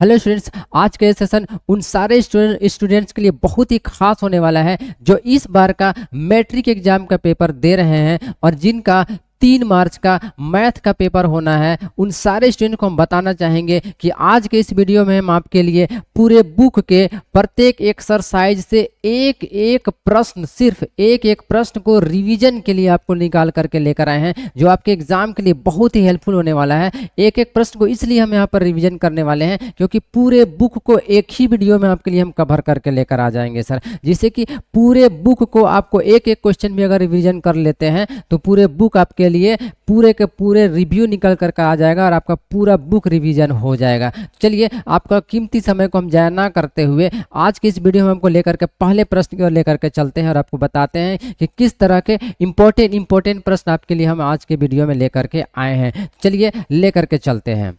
Hello students, आज का ये सेशन उन सारे स्टूडेंट्स के लिए बहुत ही खास होने वाला है जो इस बार का मैट्रिक एग्जाम का पेपर दे रहे हैं और जिनका 3 मार्च का मैथ का पेपर होना है। उन सारे स्टूडेंट को हम बताना चाहेंगे कि आज के इस वीडियो में हम आपके लिए पूरे बुक के प्रत्येक एक्सरसाइज से एक एक प्रश्न, सिर्फ एक एक प्रश्न को रिवीजन के लिए आपको निकाल करके लेकर आए हैं, जो आपके एग्जाम के लिए बहुत ही हेल्पफुल होने वाला है। एक एक प्रश्न को इसलिए हम यहाँ पर रिवीजन करने वाले हैं क्योंकि पूरे बुक को एक ही वीडियो में आपके लिए हम कवर करके लेकर आ जाएंगे सर, जिससे कि पूरे बुक को आपको एक एक क्वेश्चन भी अगर रिवीजन कर लेते हैं तो पूरे बुक आपके लिए पूरे के पूरे रिव्यू निकल कर आ जाएगा और आपका पूरा बुक रिवीजन हो जाएगा। चलिए, आपका कीमती समय को हम जाया ना करते हुए आज की इस वीडियो में हमको लेकर के पहले प्रश्न की ओर लेकर के चलते हैं और आपको बताते हैं कि किस तरह के इंपॉर्टेंट प्रश्न आपके लिए हम आज के वीडियो में लेकर के आए हैं। चलिए लेकर के चलते हैं।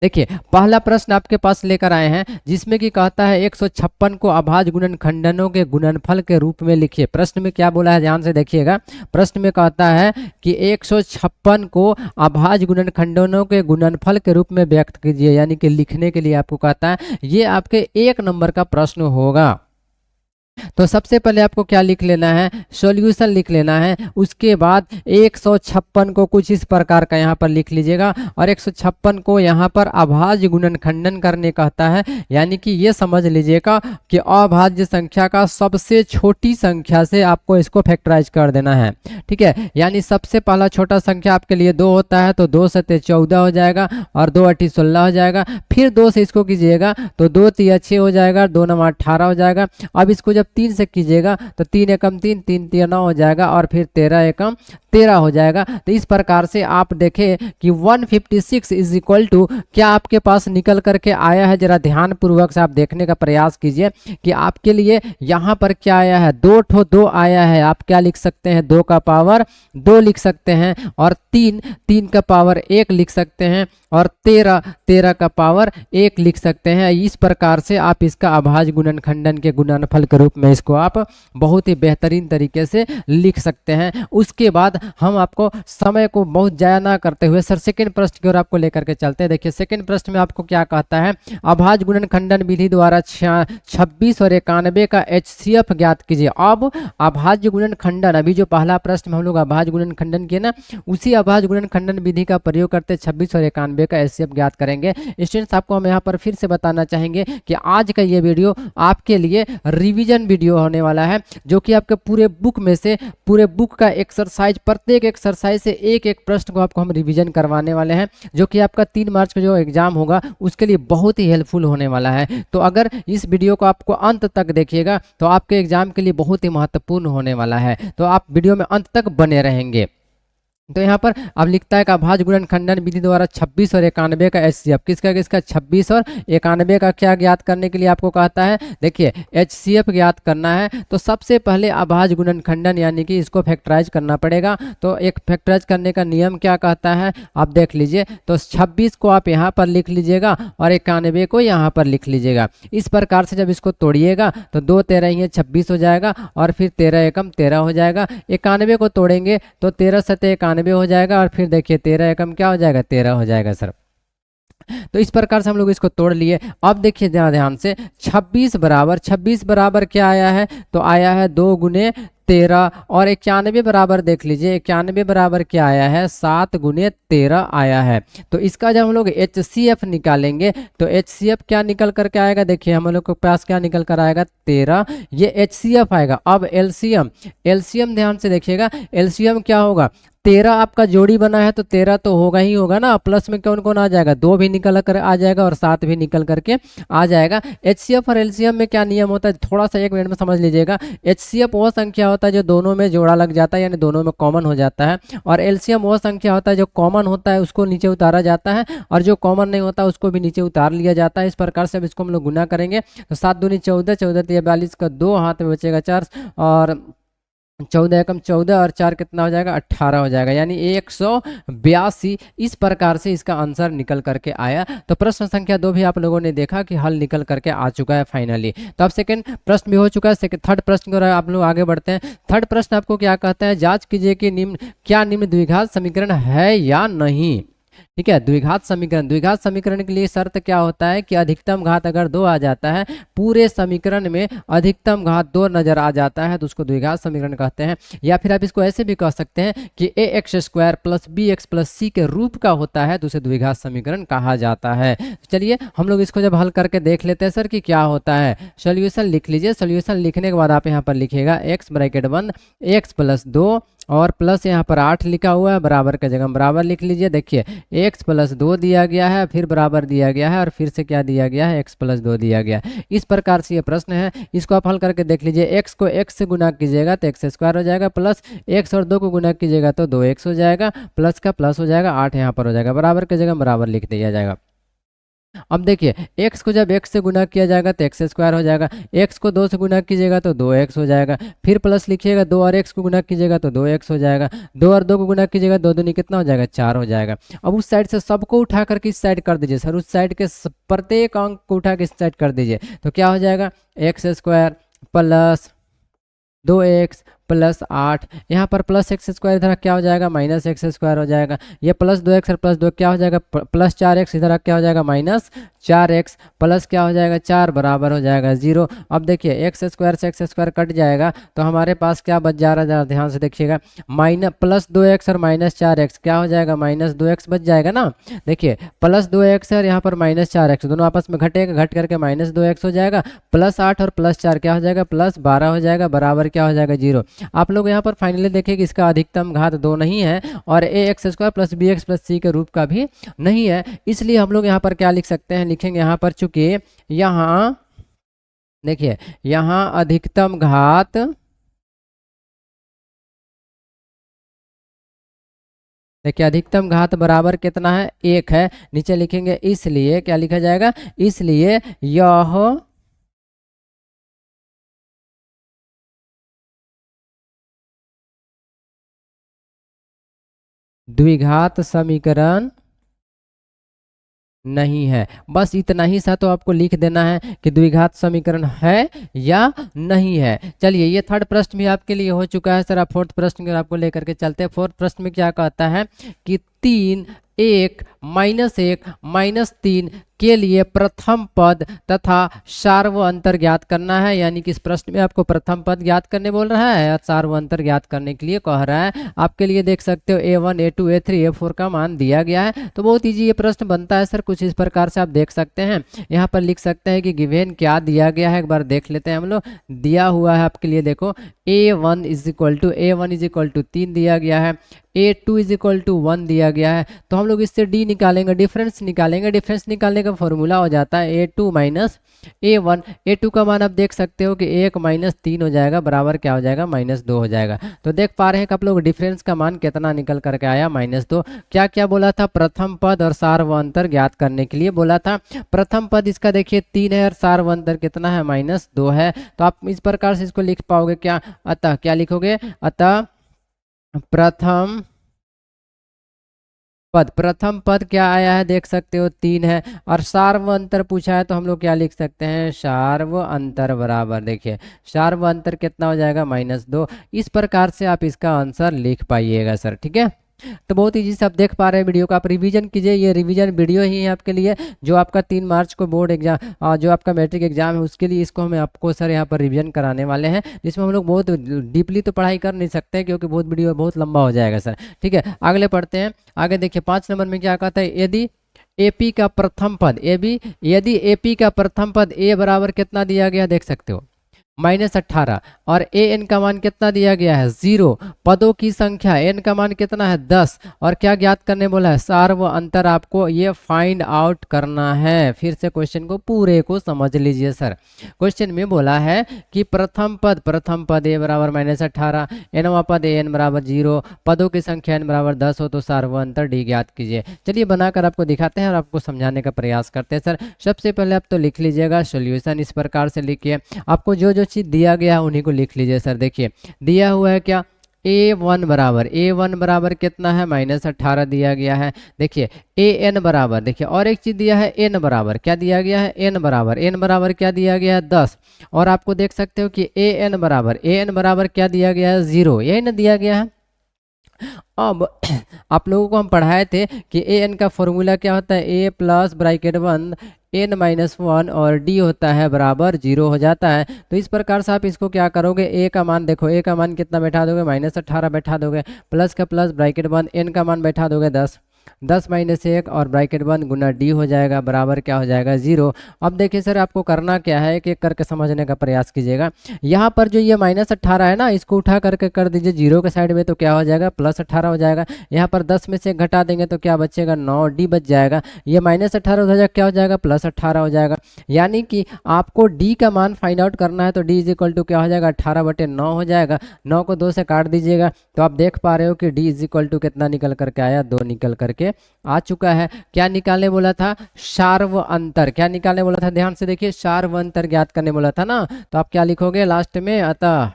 देखिए, पहला प्रश्न आपके पास लेकर आए हैं जिसमें कि कहता है 156 को अभाज्य गुणनखंडनों के गुणनफल के रूप में लिखिए। प्रश्न में क्या बोला है, ध्यान से देखिएगा। प्रश्न में कहता है कि 156 को अभाज्य गुणनखंडनों के गुणनफल के रूप में व्यक्त कीजिए, यानी कि लिखने के लिए आपको कहता है। ये आपके 1 नंबर का प्रश्न होगा। तो सबसे पहले आपको क्या लिख लेना है, सॉल्यूशन लिख लेना है। उसके बाद 156 को कुछ इस प्रकार का यहाँ पर लिख लीजिएगा और 156 को यहाँ पर अभाज्य गुणनखंडन करने कहता है, यानी कि ये समझ लीजिएगा कि अभाज्य संख्या का सबसे छोटी संख्या से आपको इसको फैक्टराइज कर देना है। ठीक है, यानी सबसे पहला छोटा संख्या आपके लिए 2 होता है, तो 2 से 14 हो जाएगा और 2 8 16 हो जाएगा। फिर 2 से इसको कीजिएगा तो 2 3 6 हो जाएगा, 2 9 18 हो जाएगा। अब इसको जब 3 से कीजिएगा तो 3 एकम 3, 3 3 9 हो जाएगा और फिर 13 एकम 13 हो जाएगा। तो इस प्रकार से आप देखें कि 156 इज इक्वल टू क्या आपके पास निकल करके आया है। जरा ध्यान पूर्वक से आप देखने का प्रयास कीजिए कि आपके लिए यहाँ पर क्या आया है, 2 आया है। आप क्या लिख सकते हैं, 2 का पावर 2 लिख सकते हैं और 3 का पावर 1 लिख सकते हैं और 13 का पावर 1 लिख सकते हैं। इस प्रकार से आप इसका अभाज्य गुणनखंडन के गुणनफल के रूप में इसको आप बहुत ही बेहतरीन तरीके से लिख सकते हैं। उसके बाद हम आपको समय को बहुत जाया ना करते हुए सर सेकंड प्रश्न की ओर आपको लेकर के चलते हैं। देखिए, सेकंड प्रश्न में आपको क्या कहता है, अभाज्य गुणनखंडन विधि द्वारा 26 और 91 का HCF ज्ञात कीजिए। अब अभाज्य गुणनखंडन, अभी जो पहला प्रश्न में हम लोग अभाज्य गुणनखंडन किए ना, उसी अभाज्य गुणनखंडन विधि का प्रयोग करते 26 और 91 का HCF ज्ञात करेंगे। स्टूडेंट्स, आपको हम यहाँ पर फिर से बताना चाहेंगे कि आज का ये वीडियो आपके लिए रिवीजन वीडियो होने वाला है, जो कि आपके पूरे बुक में से पूरे बुक का एक्सरसाइज, प्रत्येक एक्सरसाइज से एक एक प्रश्न को आपको हम रिवीजन करवाने वाले हैं, जो कि आपका 3 मार्च का जो एग्जाम होगा उसके लिए बहुत ही हेल्पफुल होने वाला है। तो अगर इस वीडियो को आपको अंत तक देखिएगा तो आपके एग्जाम के लिए बहुत ही महत्वपूर्ण होने वाला है। तो आप वीडियो में अंत तक बने रहेंगे। तो यहाँ पर अब लिखता है कि अभाज्य गुणनखंडन विधि द्वारा 26 और 91 का HCF, किसका 26 और 91 का क्या ज्ञात करने के लिए आपको कहता है। देखिए, HCF ज्ञात करना है तो सबसे पहले अभाज्य गुणनखंडन यानी कि इसको फैक्टराइज करना पड़ेगा। तो एक फैक्टराइज करने का नियम क्या कहता है आप देख लीजिए। तो 26 को आप यहाँ पर लिख लीजिएगा और 91 को यहाँ पर लिख लीजिएगा। इस प्रकार से जब इसको तोड़िएगा तो 2 13 26 हो जाएगा और फिर 13 एकम 13 हो जाएगा। 91 को तोड़ेंगे तो 13 सते 91 हो जाएगा और फिर देखिए 13 एकम क्या हो जाएगा, 13 हो जाएगा सर। तो इस प्रकार से हम लोग इसको तोड़ लिए। अब देखिए ध्यान से, 26 बराबर क्या आया है, तो आया है 2 गुने 13 और 91 बराबर देख लीजिए, 91 बराबर क्या आया है, 7 गुने 13 आया है। तो इसका जब हम लोग HCF निकालेंगे तो HCF क्या निकल करके आएगा, देखिए हम लोग के पास क्या निकल कर आएगा, 13। ये HCF आएगा। अब LCM ध्यान से देखिएगा, LCM क्या होगा, 13 आपका जोड़ी बना है तो 13 तो होगा ही होगा ना। प्लस में कौन कौन आ जाएगा, 2 भी निकल कर आ जाएगा और 7 भी निकल करके आ जाएगा। HCF और LCM में क्या नियम होता है, थोड़ा सा 1 मिनट में समझ लीजिएगा। HCF वो संख्या होता है जो दोनों में जोड़ा लग जाता है, यानी दोनों में कॉमन हो जाता है, और LCM वो संख्या होता है जो कॉमन होता है उसको नीचे उतारा जाता है और जो कॉमन नहीं होता उसको भी नीचे उतार लिया जाता है। इस प्रकार से अब इसको हम लोग गुना करेंगे तो 7 दूनी 14, 14 42 का 2, हाथ में बचेगा 4 और 14 एकम 14 और 4 कितना हो जाएगा, 18 हो जाएगा, यानी 182। इस प्रकार से इसका आंसर निकल करके आया। तो प्रश्न संख्या 2 भी आप लोगों ने देखा कि हल निकल करके आ चुका है फाइनली। तो अब सेकंड प्रश्न भी हो चुका है। थर्ड प्रश्न को आप लोग आगे बढ़ते हैं। थर्ड प्रश्न आपको क्या कहता है, जांच कीजिए कि क्या निम्न द्विघात समीकरण है या नहीं। ठीक है। द्विघात समीकरण के लिए शर्त क्या होता है कि अधिकतम घात अगर 2 आ जाता है, पूरे समीकरण में अधिकतम घात 2 नजर आ जाता है तो उसको द्विघात समीकरण कहते हैं। या फिर आप इसको ऐसे भी कह सकते हैं कि A x square plus B x plus C के रूप का होता है तो उसे द्विघात समीकरण कहा जाता है। चलिए हम लोग इसको जब हल करके देख लेते हैं सर कि क्या होता है। सोल्यूशन लिख लीजिए। सोल्यूशन लिखने के बाद आप यहाँ पर लिखिएगा एक्स ब्रैकेट बंद एक्स प्लस 2 और प्लस यहाँ पर 8 लिखा हुआ है, बराबर का जगह बराबर लिख लीजिए। देखिए x प्लस 2 दिया गया है, फिर बराबर दिया गया है और फिर से क्या दिया गया है, x प्लस 2 दिया गया है। इस प्रकार से ये प्रश्न है, इसको आप हल करके देख लीजिए। x को x से गुना कीजिएगा तो एक्स स्क्वायर हो जाएगा, प्लस x और 2 को गुना कीजिएगा तो 2x हो जाएगा, प्लस का प्लस हो जाएगा, 8 यहाँ पर हो जाएगा, बराबर की जगह बराबर लिख दिया जाएगा। अब देखिए x को जब x से गुना किया जाएगा तो एक्स स्क्वायर हो जाएगा, x को 2 से गुना कीजिएगा तो 2x हो जाएगा, फिर प्लस लिखिएगा 2 और x को गुना कीजिएगा तो 2x हो जाएगा, 2 और 2 को गुना कीजिएगा 2 दूनी कितना हो जाएगा, 4 हो जाएगा। अब उस साइड से सबको उठा करके इस साइड कर दीजिए सर, उस साइड के प्रत्येक अंक को उठा के इस साइड कर दीजिए तो क्या हो जाएगा, x square plus 2x plus 8, यहाँ पर प्लस एक्स स्क्वायर इधर क्या हो जाएगा, माइनस एक्स स्क्वायर हो जाएगा। ये प्लस 2x और प्लस 2 क्या हो जाएगा, प्लस 4x, इधर क्या हो जाएगा, माइनस 4x, प्लस क्या हो जाएगा 4, बराबर हो जाएगा 0। अब देखिए एक्स स्क्वायर से एक्स स्क्वायर कट जाएगा तो हमारे पास क्या बच जा रहा है, ध्यान से देखिएगा, माइनस प्लस 2x और माइनस 4x क्या हो जाएगा, माइनस 2x बच जाएगा ना। देखिए प्लस 2x और यहाँ पर माइनस 4x दोनों आपस में घटेगा, घट करके माइनस 2x हो जाएगा, प्लस 8 और प्लस 4 क्या हो जाएगा, प्लस 12 हो जाएगा, बराबर क्या हो जाएगा 0। आप लोग यहाँ पर फाइनली देखिए कि इसका अधिकतम घात 2 नहीं है और A x square plus B x plus C के रूप का भी नहीं है, इसलिए हम लोग यहाँ पर क्या लिख सकते हैं, लिखेंगे यहाँ पर चूंकि यहाँ देखिए यहाँ अधिकतम घात देखिए अधिकतम घात बराबर कितना है, 1 है। नीचे लिखेंगे इसलिए क्या लिखा जाएगा, इसलिए यह द्विघात समीकरण नहीं है। बस इतना ही सा तो आपको लिख देना है कि द्विघात समीकरण है या नहीं है। चलिए ये थर्ड प्रश्न भी आपके लिए हो चुका है सर। आप फोर्थ प्रश्न की आपको लेकर के चलते हैं। फोर्थ प्रश्न में क्या कहता है कि 3 1 -1 -3 के लिए प्रथम पद तथा सार्व अंतर ज्ञात करना है। यानी कि इस प्रश्न में आपको प्रथम पद ज्ञात करने बोल रहा है और सार्व अंतर ज्ञात करने के लिए कह रहा है। आपके लिए देख सकते हो A1 A2 A3 A4 का मान दिया गया है, तो बहुत ईजी ये प्रश्न बनता है सर। कुछ इस प्रकार से आप देख सकते हैं, यहाँ पर लिख सकते हैं कि गिवेन क्या दिया गया है, एक बार देख लेते हैं हम लोग। दिया हुआ है आपके लिए, देखो A1 इज इक्वल टू 3 दिया गया है, A2 इज इक्वल टू 1 दिया गया है, तो हम लोग इससे D निकालेंगे, डिफरेंस निकालेंगे। डिफरेंस निकालने का फॉर्मूला हो जाता है A2 माइनस A1। A2 का मान आप देख सकते हो कि 1 -3 हो जाएगा, बराबर क्या हो जाएगा, -2 हो जाएगा। तो देख पा रहे हैं कि आप लोग डिफरेंस का मान कितना निकल करके आया, -2। क्या क्या बोला था, प्रथम पद और सार्व अंतर ज्ञात करने के लिए बोला था। प्रथम पद इसका देखिए 3 है और सार्व अंतर कितना है, -2 है। तो आप इस प्रकार से इसको लिख पाओगे क्या, अतः क्या लिखोगे, अतः प्रथम पद क्या आया है, देख सकते हो 3 है, और सार्व अंतर पूछा है तो हम लोग क्या लिख सकते हैं, सार्व अंतर बराबर, देखिए सार्व अंतर कितना हो जाएगा, -2। इस प्रकार से आप इसका आंसर लिख पाइएगा सर, ठीक है। तो बहुत ईजी से आप देख पा रहे हैं वीडियो को, आप रिवीजन कीजिए। ये रिवीजन वीडियो ही है आपके लिए, जो आपका 3 मार्च को बोर्ड एग्जाम, जो आपका मैट्रिक एग्जाम है उसके लिए इसको हम आपको सर यहाँ पर रिवीजन कराने वाले हैं, जिसमें हम लोग बहुत डीपली तो पढ़ाई कर नहीं सकते क्योंकि बहुत वीडियो बहुत लंबा हो जाएगा सर, ठीक है। अगले पढ़ते हैं। आगे देखिए 5 नंबर में क्या कहता है, यदि AP का प्रथम पद यदि AP का प्रथम पद A बराबर कितना दिया गया, देख सकते हो -18, और AN का मान कितना दिया गया है, 0। पदों की संख्या N का मान कितना है, 10, और क्या ज्ञात करने बोला है, सार्व अंतर आपको ये फाइंड आउट करना है। फिर से क्वेश्चन को पूरे को समझ लीजिए सर। क्वेश्चन में बोला है कि प्रथम पद A बराबर -18, nवां पद AN बराबर 0, पदों की संख्या N बराबर 10 हो तो सार्व अंतर D ज्ञात कीजिए। चलिए बनाकर आपको दिखाते हैं और आपको समझाने का प्रयास करते हैं सर। सबसे पहले आप तो लिख लीजिएगा सोल्यूशन, इस प्रकार से लिखिए। आपको जो जो चीज दिया गया है उन्हीं को लिख लीजिए सर। देखिए दिया हुआ है क्या, A1 बराबर कितना है, -18 दिया गया है। देखिए AN बराबर, देखिए और एक चीज दिया है N बराबर, क्या दिया गया है, N बराबर क्या दिया गया है, 10। और आपको देख सकते हो कि AN बराबर क्या दिया गया है, 0, यही ना दिया गया है। अब आप लोगों को हम पढ़ाए थे कि ए एन का फॉर्मूला क्या होता है, ए प्लस ब्रैकेट बंद एन माइनस वन और डी होता है बराबर 0 हो जाता है। तो इस प्रकार से आप इसको क्या करोगे, ए का मान देखो, ए का मान कितना बैठा दोगे, -18 बैठा दोगे, प्लस का प्लस ब्रैकेट बंद एन का मान बैठा दोगे 10, 10 माइनस 1 और ब्रैकेट बंद गुना डी हो जाएगा बराबर क्या हो जाएगा 0। अब देखिए सर आपको करना क्या है, एक एक करके समझने का प्रयास कीजिएगा। यहाँ पर जो ये -18 है ना, इसको उठा करके कर दीजिए 0 के साइड में, तो क्या हो जाएगा +18 हो जाएगा। यहाँ पर 10 में से घटा देंगे तो क्या बचेगा 9, डी बच जाएगा। ये -18 हो जाएगा, क्या हो जाएगा +18 हो जाएगा। यानी कि आपको डी का मान फाइंड आउट करना है, तो डी इज इक्वल टू क्या हो जाएगा 18/9 हो जाएगा। 9 को 2 से काट दीजिएगा तो आप देख पा रहे हो कि डी इज इक्वल टू कितना निकल करके आया, 2 निकल करके आ चुका है। क्या निकालने बोला था, शार्व अंतर। क्या निकालने बोला था, ध्यान से देखिए, शार्व अंतर ज्ञात करने बोला था ना, तो आप क्या लिखोगे लास्ट में, अतः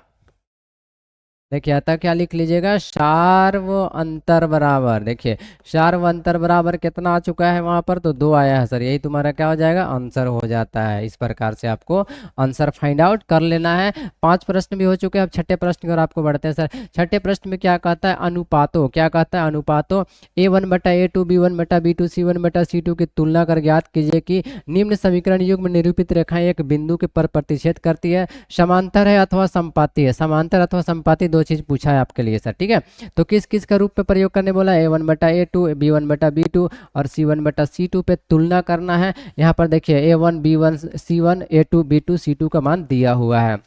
देखिए अतः क्या लिख लीजिएगा, शार्व अंतर बराबर, देखिए शार्व अंतर बराबर कितना आ चुका है वहां पर, तो 2 आया है सर, यही तुम्हारा क्या हो जाएगा आंसर हो जाता है। इस प्रकार से आपको आंसर फाइंड आउट कर लेना है। 5 प्रश्न भी हो चुके हैं, अब छठे प्रश्न की ओर आपको बढ़ते हैं। सर छठे प्रश्न में क्या कहता है, अनुपातों, क्या कहता है अनुपातों, A1/A2 B1/B2 C1/C2 की तुलना कर ज्ञात कीजिए कि निम्न समीकरण युग्म में निरूपित रेखाएं एक बिंदु के पर प्रतिच्छेद करती है, समांतर है अथवा समपाती है। समांतर अथवा समपाती दो चीज पूछा है आपके लिए सर, ठीक है। तो किस किस का रूप पे प्रयोग करने बोला, A1/A2 B1/B2 और C1/C2 पे तुलना करना है। यहाँ पर देखिए A1 B1 C1 A2 B2 C2 का मान दिया हुआ है।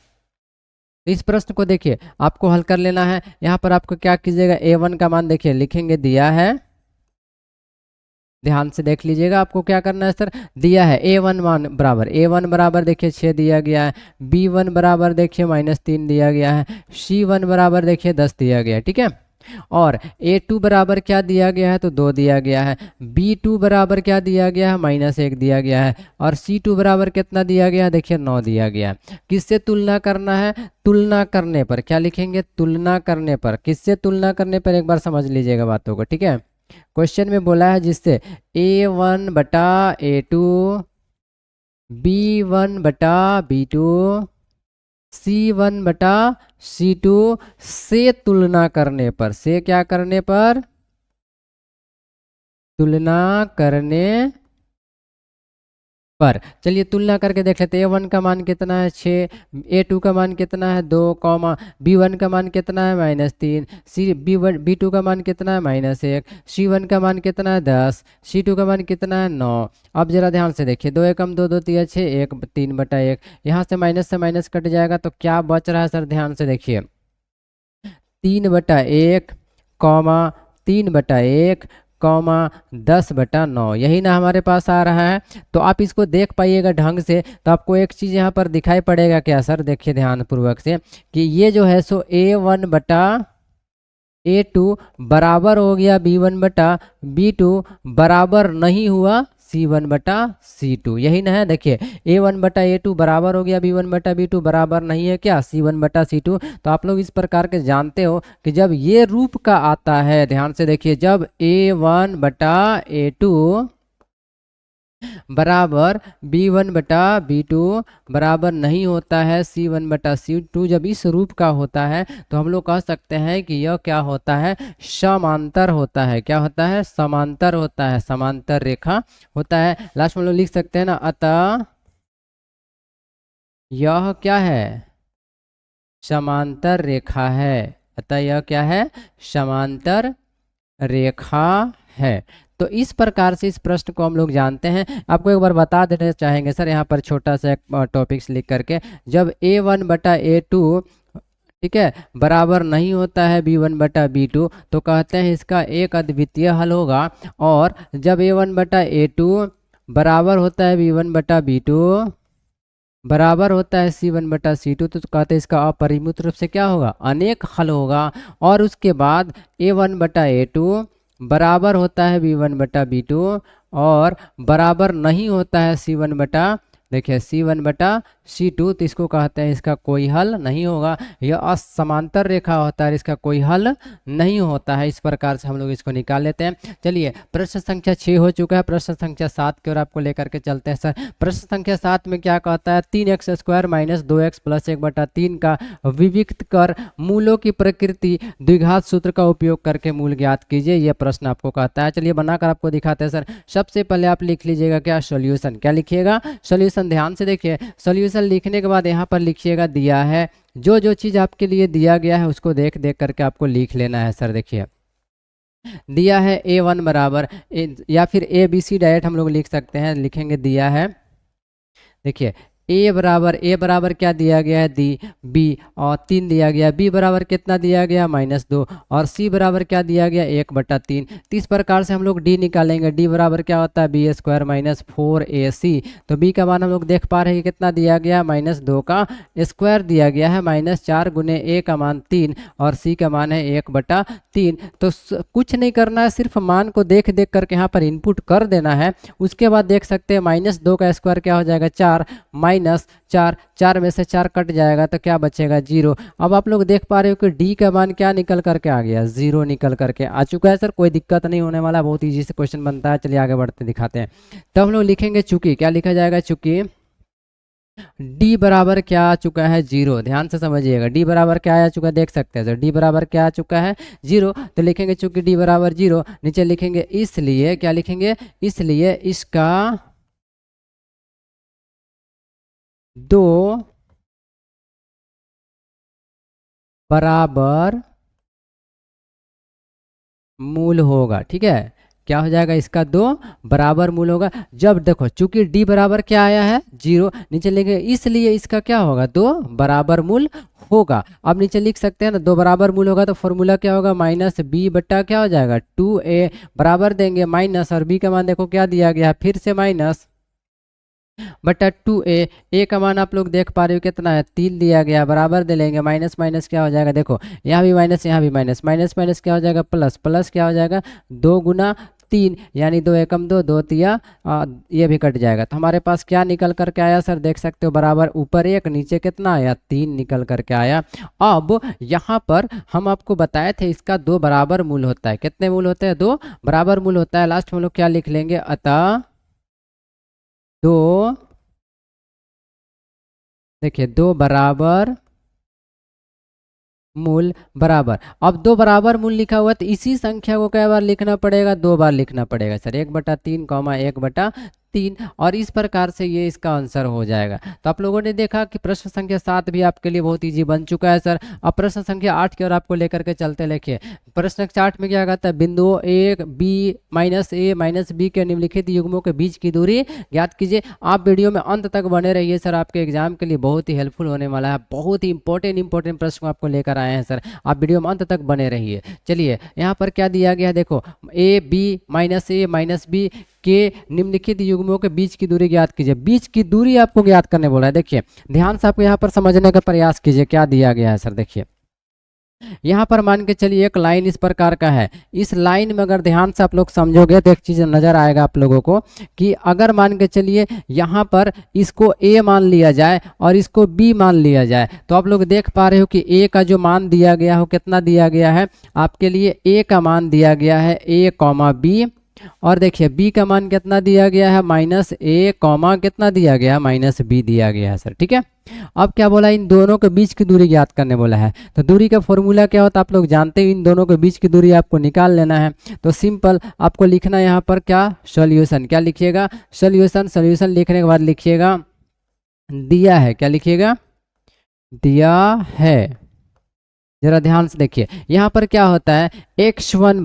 इस प्रश्न को देखिए आपको हल कर लेना है। यहाँ पर आपको क्या कीजिएगा, A1 का मान देखिए लिखेंगे, दिया है, ध्यान से देख लीजिएगा, आपको क्या करना है सर, दिया है A1 मान बराबर, A1 बराबर देखिए 6 दिया गया है, B1 बराबर देखिए -3 दिया गया है, C1 बराबर देखिए 10 दिया गया है, ठीक है। और A2 बराबर क्या दिया गया है, तो 2 दिया गया है। B2 बराबर क्या दिया गया है, -1 दिया गया है। और C2 बराबर कितना दिया गया है, देखिए 9 दिया गया है। किससे तुलना करना है, तुलना करने पर क्या लिखेंगे, तुलना करने पर, किससे तुलना करने पर, एक बार समझ लीजिएगा बातों को, ठीक है। क्वेश्चन में बोला है जिससे A1/A2 B1/B2 C1/C2 से तुलना करने पर, से क्या करने पर, तुलना करने पर। चलिए तुलना करके देख लेते हैं। A1 का मान कितना है 6, A2 का मान कितना है 2, B1 का मान कितना है -3, B2 का मान कितना है -1, C1 का मान कितना है 10, C2 का मान कितना है 9। अब जरा ध्यान से देखिए, 2 एकम 2, 2 3 6, 1 3/1, यहाँ से माइनस कट जाएगा तो क्या बच रहा है सर, ध्यान से देखिए 3/1, 3/1 10/9, यही ना हमारे पास आ रहा है। तो आप इसको देख पाइएगा ढंग से, तो आपको एक चीज़ यहाँ पर दिखाई पड़ेगा क्या सर, देखिए ध्यान पूर्वक से कि ये जो है सो A1/A2 बराबर हो गया B1/B2 बराबर नहीं हुआ C1/C2, यही ना है। देखिए A1/A2 बराबर हो गया B1/B2 बराबर नहीं है क्या C1/C2। तो आप लोग इस प्रकार के जानते हो कि जब ये रूप का आता है, ध्यान से देखिए, जब A1/A2 बराबर B1/B2 बराबर नहीं होता है C1/C2, जब इस रूप का होता है तो हम लोग कह सकते हैं कि यह क्या होता है, समांतर होता है। क्या होता है, समांतर होता है, समांतर रेखा होता है। लास्ट में लोग लिख सकते हैं ना, अतः यह क्या है, समांतर रेखा है। अतः यह क्या है, समांतर रेखा है। तो इस प्रकार से इस प्रश्न को हम लोग जानते हैं। आपको एक बार बता देना चाहेंगे सर, यहाँ पर छोटा सा एक टॉपिक्स लिख करके, जब A1/A2 ठीक है बराबर नहीं होता है B1/B2 तो कहते हैं इसका एक अद्वितीय हल होगा। और जब A1/A2 बराबर होता है B1/B2 बराबर होता है C1/C2 तो कहते हैं इसका अपरिमित रूप से क्या होगा, अनेक हल होगा। और उसके बाद A1/A2 बराबर होता है B1/B2 और बराबर नहीं होता है C1/C2 देखिए C1/C2, तो इसको कहते हैं इसका कोई हल नहीं होगा। यह असमांतर रेखा होता है, इसका कोई हल नहीं होता है। इस प्रकार से हम लोग इसको निकाल लेते हैं। चलिए प्रश्न संख्या 6 हो चुका है, प्रश्न संख्या 7 की ओर आपको लेकर के चलते हैं सर। प्रश्न संख्या 7 में क्या कहता है, 3x² - 2x + 1/3 का विविक्त कर मूलों की प्रकृति द्विघात सूत्र का उपयोग करके मूल ज्ञात कीजिए, यह प्रश्न आपको कहता है। चलिए बनाकर आपको दिखाते हैं सर। सबसे पहले आप लिख लीजिएगा क्या, सॉल्यूशन। क्या लिखिएगा, सॉल्यूशन। ध्यान से देखिए, सॉल्यूशन लिखने के बाद यहाँ पर लिखिएगा दिया है। जो जो चीज़ आपके लिए दिया गया है उसको देख देख करके आपको लिख लेना है सर। देखिए दिया है A1 बराबर या फिर ABC डायरेक्ट हम लोग लिख सकते हैं, लिखेंगे दिया है। देखिए ए बराबर क्या दिया गया है, दी बी और 3 दिया गया। बी बराबर कितना दिया गया, -2। और सी बराबर क्या दिया गया, 1/3। तो इस प्रकार से हम लोग डी निकालेंगे। डी बराबर क्या होता है, B² - 4AC। तो बी का मान हम लोग देख पा रहे हैं कि कितना दिया गया, -2 का स्क्वायर दिया गया है, -4 गुने ए का मान 3 और सी का मान है 1/3। तो कुछ नहीं करना है, सिर्फ मान को देख देख करके यहाँ पर इनपुट कर देना है। उसके बाद देख सकते हैं -2 का स्क्वायर क्या हो जाएगा, 4 -4, 4 में से 4 कट जाएगा तो क्या बचेगा, 0। अब आप लोग देख पा रहे हो कि डी का मान क्या निकल करके आ गया, 0 निकल करके आ चुका है सर। कोई दिक्कत नहीं होने वाला, बहुत ईजी से क्वेश्चन बनता है। चलिए आगे बढ़ते दिखाते हैं। तब हम लोग लिखेंगे चूंकि, क्या लिखा जाएगा, चूंकि डी बराबर क्या आ चुका है, 0। ध्यान से समझिएगा, डी बराबर क्या आ चुका है, देख सकते हैं सर। डी बराबर क्या आ चुका है, 0। तो लिखेंगे चूंकि डी बराबर 0, नीचे लिखेंगे इसलिए, क्या लिखेंगे, इसलिए इसका 2 बराबर मूल होगा। ठीक है, क्या हो जाएगा, इसका 2 बराबर मूल होगा। जब देखो चूंकि डी बराबर क्या आया है, 0, नीचे लेंगे इसलिए इसका क्या होगा, 2 बराबर मूल होगा। अब नीचे लिख सकते हैं ना, 2 बराबर मूल होगा तो फॉर्मूला क्या होगा, -b बट्टा क्या हो जाएगा, 2a बराबर देंगे माइनस, और b का मान देखो क्या दिया गया है, फिर से माइनस बटा 2a। ए का मान आप लोग देख पा रहे हो कितना है, 3 दिया गया, बराबर दे लेंगे, माइनस माइनस क्या हो जाएगा, देखो यहाँ भी माइनस, यहाँ भी माइनस, माइनस माइनस क्या हो जाएगा, प्लस, प्लस क्या हो जाएगा, 2 गुना 3 यानी 2 एकम 2, 2 तिया ये भी कट जाएगा। तो हमारे पास क्या निकल करके आया सर, देख सकते हो, बराबर ऊपर 1 नीचे कितना आया, 3 निकल करके आया। अब यहाँ पर हम आपको बताए थे इसका 2 बराबर मूल होता है। कितने मूल होते हैं, 2 बराबर मूल होता है। लास्ट में हम लोग क्या लिख लेंगे, अतः 2, देखिए 2 बराबर मूल बराबर। अब 2 बराबर मूल लिखा हुआ है तो इसी संख्या को कई बार लिखना पड़ेगा, 2 बार लिखना पड़ेगा सर, 1/3, 1/3। और इस प्रकार से ये इसका आंसर हो जाएगा। तो आप लोगों ने देखा कि प्रश्न संख्या 7 भी आपके लिए बहुत इजी बन चुका है सर। अब प्रश्न संख्या 8 की ओर आपको लेकर के चलते। लिखिए प्रश्न 8 में क्या कहता है, बिंदुओं a - b के निम्नलिखित युग्मों के बीच की दूरी ज्ञात कीजिए। आप वीडियो में अंत तक बने रहिए सर, आपके एग्जाम के लिए बहुत ही हेल्पफुल होने वाला है। बहुत ही इंपॉर्टेंट प्रश्न को आपको लेकर आए हैं सर, आप वीडियो में अंत तक बने रहिए। चलिए यहाँ पर क्या दिया गया है, देखो a - b के निम्नलिखित युग्मों के बीच की दूरी ज्ञात कीजिए। बीच की दूरी आपको ज्ञात करने बोला है। देखिए ध्यान से आपको यहाँ पर समझने का प्रयास कीजिए, क्या दिया गया है सर। देखिए यहाँ पर मान के चलिए एक लाइन इस प्रकार का है। इस लाइन में अगर ध्यान से आप लोग समझोगे तो एक चीज नजर आएगा आप लोगों को कि अगर मान के चलिए यहाँ पर इसको a मान लिया जाए और इसको b मान लिया जाए, तो आप लोग देख पा रहे हो कि a का जो मान दिया गया हो, कितना दिया गया है आपके लिए, a का मान दिया गया है a, b। और देखिए b का मान कितना दिया गया है, -a, कितना दिया गया है, -b दिया गया है सर। ठीक है, अब क्या बोला, इन दोनों के बीच की दूरी ज्ञात करने बोला है। तो दूरी का फॉर्मूला क्या होता है आप लोग जानते हो, इन दोनों के बीच की दूरी आपको निकाल लेना है। तो सिंपल आपको लिखना है यहाँ पर क्या, सॉल्यूशन। क्या लिखिएगा, सॉल्यूशन। सॉल्यूशन लिखने के बाद लिखिएगा दिया है, क्या लिखिएगा, दिया है। जरा ध्यान से देखिए यहाँ पर क्या होता है, x1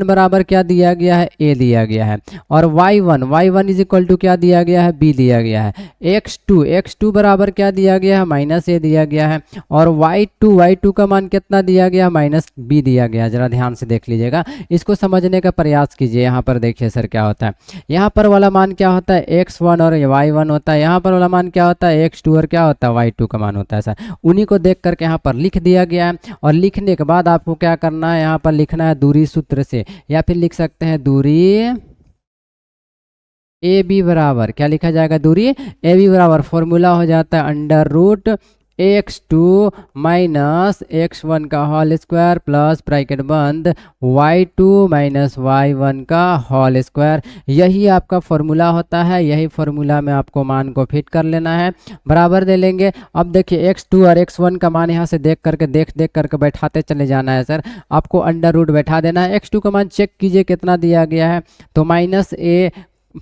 बराबर क्या दिया गया है, a दिया गया है। और y1 इज इक्वल टू क्या दिया गया है, b दिया गया है। x2 बराबर क्या दिया गया है, -a दिया गया है। और y2 का मान कितना दिया गया, -b दिया गया है। जरा ध्यान से देख लीजिएगा, इसको समझने का प्रयास कीजिए। यहाँ पर देखिए सर क्या होता है, यहाँ पर वाला मान क्या होता है, x1 और y1 होता है। यहाँ पर वाला मान क्या होता है, x2 और क्या होता है, y2 का मान होता है सर। उन्हीं को देख करके यहाँ पर लिख दिया गया है। और लिखने के बाद आपको क्या करना है, यहाँ पर लिखना है दूरी सूत्र से, या फिर लिख सकते हैं दूरी ए बी बराबर क्या लिखा जाएगा, दूरी ए बी बराबर फॉर्मूला हो जाता है under root x2 minus x1 का होल स्क्वायर प्लस ब्रैकेट बंद y2 माइनस y1 का होल स्क्वायर। यही आपका फॉर्मूला होता है, यही फॉर्मूला में आपको मान को फिट कर लेना है, बराबर दे लेंगे। अब देखिए x2 और x1 का मान यहाँ से देख करके बैठाते चले जाना है सर, आपको अंडर रूट बैठा देना है। x2 का मान चेक कीजिए कितना दिया गया है, तो माइनस ए,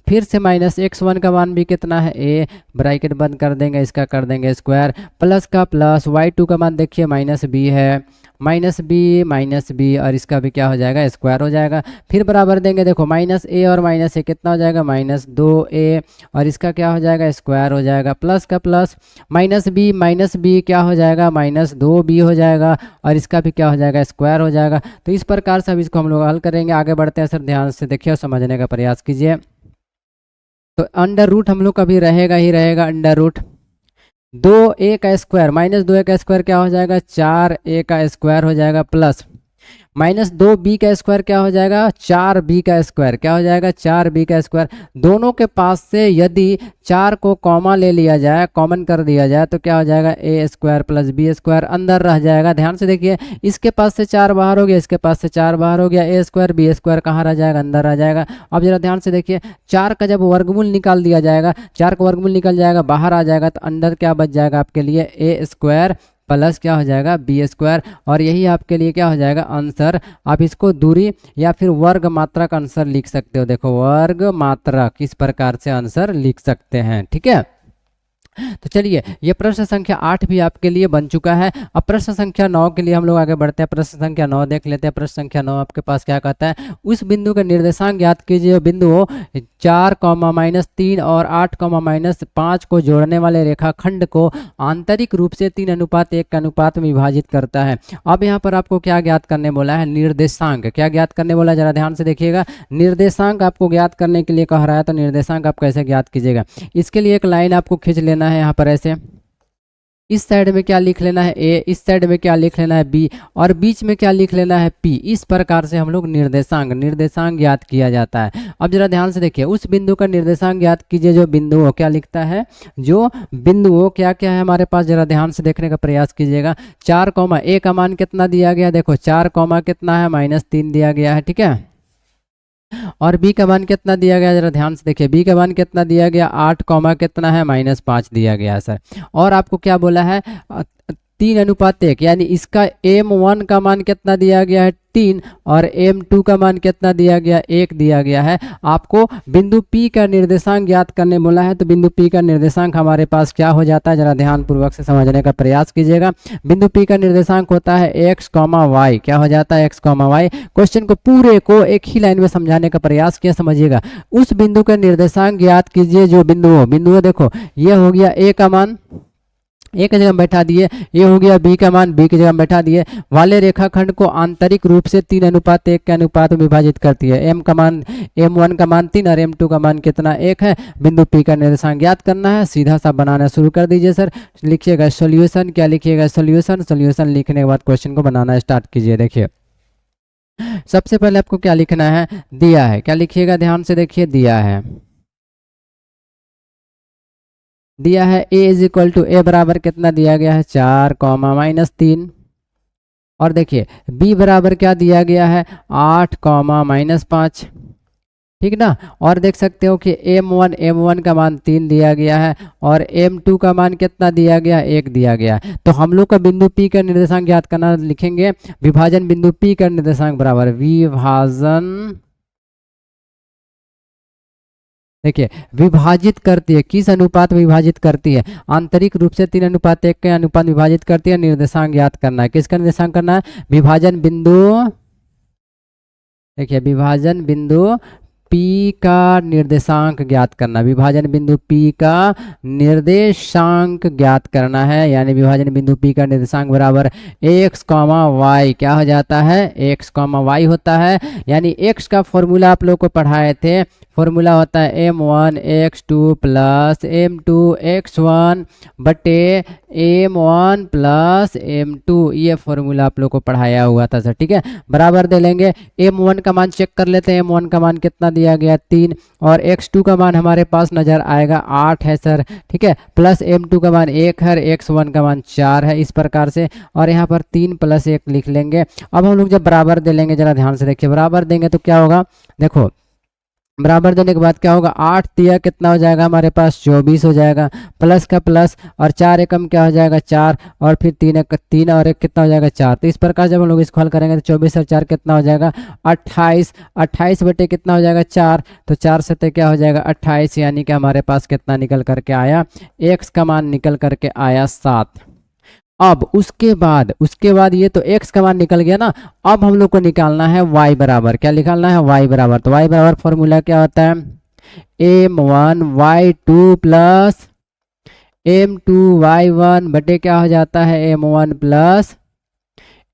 फिर से माइनस x1 का मान भी कितना है a, ब्रैकेट बंद कर देंगे, इसका कर देंगे स्क्वायर, प्लस का प्लस y2 का मान देखिए माइनस b है, माइनस बी और इसका भी क्या हो जाएगा, स्क्वायर हो जाएगा। फिर बराबर देंगे, देखो माइनस ए और माइनस ए कितना हो जाएगा, माइनस 2a और इसका क्या हो जाएगा, स्क्वायर हो जाएगा, प्लस का प्लस माइनस बी क्या हो जाएगा, माइनस 2b हो जाएगा और इसका भी क्या हो जाएगा, स्क्वायर हो जाएगा। तो इस प्रकार से अब इसको हम लोग हल करेंगे। आगे बढ़ते हैं सर, ध्यान से देखिए और समझने का प्रयास कीजिए। तो अंडर रूट हम लोग का भी रहेगा ही रहेगा, अंडर रूट 2a का स्क्वायर माइनस 2a का स्क्वायर क्या हो जाएगा, 4a का स्क्वायर हो जाएगा, प्लस माइनस 2b का स्क्वायर क्या हो जाएगा, 4b का स्क्वायर क्या हो जाएगा, 4b का स्क्वायर। दोनों के पास से यदि 4 को कॉमा ले लिया जाए, कॉमन कर दिया जाए, तो क्या हो जाएगा, a square plus b square अंदर रह जाएगा। ध्यान से देखिए, इसके पास से 4 बाहर हो गया, इसके पास से 4 बाहर हो गया, a स्क्वायर b स्क्वायर कहाँ रह जाएगा, अंदर रह जाएगा। अब जरा ध्यान से देखिए, 4 का जब वर्गमूल निकाल दिया जाएगा, 4 का वर्गमूल निकल जाएगा, बाहर आ जाएगा, तो अंदर क्या बच जाएगा आपके लिए, a स्क्वायर प्लस क्या हो जाएगा, बी स्क्वायर, और यही आपके लिए क्या हो जाएगा, आंसर। आप इसको दूरी या फिर वर्ग मात्रक आंसर लिख सकते हो। देखो वर्ग मात्रक इस प्रकार से आंसर लिख सकते हैं, ठीक है। तो चलिए, ये प्रश्न संख्या 8 भी आपके लिए बन चुका है। अब प्रश्न संख्या 9 के लिए हम लोग आगे बढ़ते हैं। प्रश्न संख्या 9 देख लेते हैं। प्रश्न संख्या 9 आपके पास क्या कहता है, उस बिंदु का निर्देशांक ज्ञात कीजिए। बिंदुओं 4, -3 और 8, -5 को जोड़ने वाले रेखाखंड को आंतरिक रूप से 3:1 के अनुपात में विभाजित करता है। अब यहाँ पर आपको क्या ज्ञात करने बोला है, निर्देशांक। क्या ज्ञात करने बोला है, जरा ध्यान से देखिएगा। निर्देशांक आपको ज्ञात करने के लिए कह रहा है, तो निर्देशांक आप कैसे ज्ञात कीजिएगा। इसके लिए एक लाइन आपको खींच लेना है यहाँ पर ऐसे, इस साइड में क्या लिख लेना है a, इस साइड में क्या लिख लेना है b और बीच में क्या लिख लेना है p। इस प्रकार से हम लोग निर्देशांक ज्ञात किया जाता है। अब जरा ध्यान से देखिए, उस बिंदु का निर्देशांक ज्ञात कीजिए जो बिंदुओं, क्या लिखता है, जो बिंदुओं क्या क्या है हमारे पास, जरा ध्यान से देखने का प्रयास कीजिएगा। 4, a का मान कितना दिया गया, देखो 4, कितना है, -3 दिया गया है, ठीक है। और b का मान कितना दिया गया, जरा ध्यान से देखिए, b का मान कितना दिया गया, 8, कितना है, -5 दिया गया सर। और आपको क्या बोला है, 3:1, यानी इसका m1 का मान कितना दिया गया है, 3, और m2 का मान कितना दिया गया, 1 दिया गया है। आपको बिंदु P का निर्देशांक ज्ञात करने बोला है, तो बिंदु P का निर्देशांक हमारे पास क्या हो जाता है, जरा ध्यान पूर्वक से समझने का प्रयास कीजिएगा। बिंदु P का निर्देशांक होता है x, y। क्या हो जाता है, x, y। क्वेश्चन को पूरे को एक ही लाइन में समझाने का प्रयास किया, समझिएगा। उस बिंदु का निर्देशांक ज्ञात कीजिए जो बिंदुओं देखो, ये हो गया a का मान, ए की जगह बैठा दिए, ये हो गया बी का मान, बी की जगह बैठा दिए, वाले रेखाखंड को आंतरिक रूप से 3:1 के अनुपात में विभाजित करती है। m1 का मान 3 और m2 का मान कितना, 1 है। बिंदु P का निर्देशांक ज्ञात करना है। सीधा सा बनाना शुरू कर दीजिए सर। लिखिएगा सॉल्यूशन, क्या लिखिएगा, सॉल्यूशन लिखने के बाद क्वेश्चन को बनाना स्टार्ट कीजिए। देखिए, सबसे पहले आपको क्या लिखना है, दिया है, क्या लिखिएगा, ध्यान से देखिए, दिया है a बराबर कितना दिया गया है, 4, -3। और देखिए b बराबर क्या दिया गया है, 8, -5, ठीक ना। और देख सकते हो कि m1 का मान 3 दिया गया है और m2 का मान कितना दिया गया, 1 दिया गया। तो हम लोग का बिंदु P का निर्देशांक ज्ञात करना, लिखेंगे विभाजन बिंदु P का निर्देशांक बराबर विभाजन, देखिए विभाजित करती है, किस अनुपात में विभाजित करती है, आंतरिक रूप से 3:1 के अनुपात विभाजित करती है। निर्देशांक ज्ञात करना है, किसका निर्देशांक करना है, विभाजन बिंदु, देखिए विभाजन बिंदु P का निर्देशांक ज्ञात करना, विभाजन बिंदु P का निर्देशांक ज्ञात करना है। यानी विभाजन बिंदु P का निर्देशांक बराबर x, y, क्या हो जाता है, x, y होता है। यानी x का फॉर्मूला आप लोग को पढ़ाए थे, फॉर्मूला होता है m1 x2 plus m2 x1 बटे m1 प्लस m2। ये फॉर्मूला आप लोग को पढ़ाया हुआ था सर, ठीक है। बराबर दे लेंगे, m1 का मान चेक कर लेते हैं, m1 का मान कितना दिया गया 3 और x2 का मान हमारे पास नज़र आएगा 8 है सर, ठीक है, प्लस m2 का मान 1 है, x1 का मान 4 है, इस प्रकार से। और यहाँ पर 3 + 1 लिख लेंगे। अब हम लोग जब बराबर दे लेंगे, जरा ध्यान से देखिए, बराबर देंगे तो क्या होगा, देखो बराबर देने के बाद क्या होगा, 8 तिया कितना हो जाएगा हमारे पास 24 हो जाएगा, प्लस का प्लस और 4 एकम क्या हो जाएगा 4 और फिर 3 और 1 कितना हो जाएगा 4। तो इस प्रकार जब हम लोग इसको हल करेंगे तो 24 और 4 कितना हो जाएगा 28, 28 बटे कितना हो जाएगा 4, तो 4 से तो क्या हो जाएगा 28, यानी कि हमारे पास कितना निकल करके आया, x का मान निकल करके आया 7। अब उसके बाद ये तो x का मान निकल गया ना, अब हम लोग को निकालना है y बराबर, क्या निकालना है y बराबर। तो y बराबर फॉर्मूला क्या होता है, m1 y2 plus m2 y1 बटे क्या हो जाता है m1 प्लस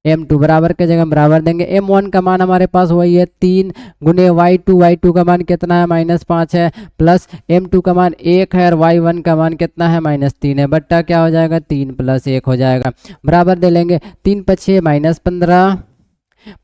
m2 बराबर के जगह बराबर देंगे। m1 का मान हमारे पास वही है 3 गुने y2 का मान कितना है -5 है, प्लस m2 का मान 1 है और y1 का मान कितना है -3 है, बट्टा क्या हो जाएगा 3 + 1 हो जाएगा, बराबर दे लेंगे। 3 × 6 -15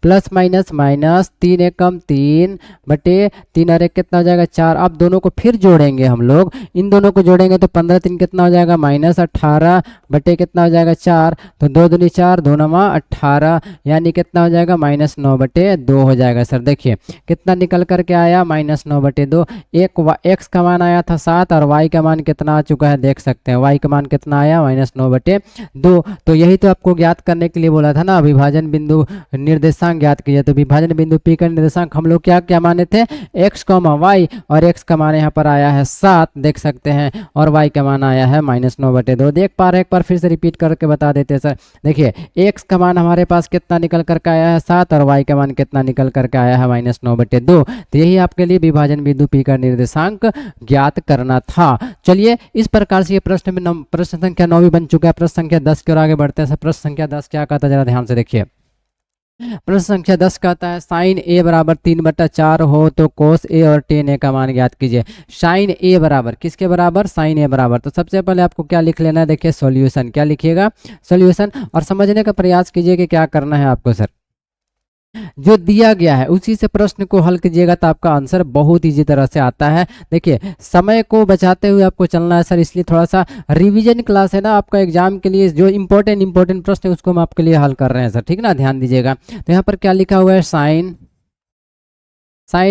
प्लस माइनस माइनस 3 एकम 3 बटे 3 और 1 कितना हो जाएगा 4। अब दोनों को फिर जोड़ेंगे हम लोग, इन दोनों को जोड़ेंगे तो 15 3 कितना हो जाएगा -18 बटे कितना हो जाएगा 4, तो 2 दूनी 4 2 9 18, यानी कितना हो जाएगा -9 बटे 2 हो जाएगा। सर देखिए कितना निकल करके आया -9 बटे 2। एक्स का मान आया था 7 और वाई का मान कितना आ चुका है देख सकते हैं, वाई का मान कितना आया -9 बटे 2। तो यही तो आपको ज्ञात करने के लिए बोला था ना, विभाजन बिंदु निर्देशांक ज्ञात कीजिए। तो विभाजन बिंदु P का निर्देशांक हम लोग क्या क्या माने थे, x, y, और x का मान यहाँ पर आया है 7 देख सकते हैं, और y का मान आया है -9 बटे 2। देख पा रहे, एक बार फिर से रिपीट करके बता देते हैं सर। देखिए x का मान हमारे पास कितना निकल करके आया है 7 और y का मान कितना निकल करके आया है -9 बटे 2। तो यही आपके लिए विभाजन बिंदु P का निर्देशांक ज्ञात करना था। चलिए इस प्रकार से ये प्रश्न संख्या 9 भी बन चुका है। प्रश्न संख्या 10 की ओर आगे बढ़ते हैं। प्रश्न संख्या 10 क्या कहता है, जरा ध्यान से देखिए। प्रश्न संख्या 10 कहता है साइन a बराबर 3/4 हो तो कोस a और टेन a का मान ज्ञात कीजिए। साइन a बराबर किसके बराबर, साइन a बराबर। तो सबसे पहले आपको क्या लिख लेना है, देखिए सॉल्यूशन, क्या लिखिएगा सॉल्यूशन, और समझने का प्रयास कीजिए कि क्या करना है आपको। सर जो दिया गया है उसी से प्रश्न को हल कीजिएगा तो आपका आंसर बहुत इजी तरह से आता है। देखिए समय को बचाते हुए आपको चलना है सर, इसलिए थोड़ा सा रिवीजन क्लास है ना आपका एग्जाम के लिए, जो इंपॉर्टेंट प्रश्न है उसको हम आपके लिए हल कर रहे हैं सर, ठीक ना, ध्यान दीजिएगा। तो यहाँ पर क्या लिखा हुआ है, साइन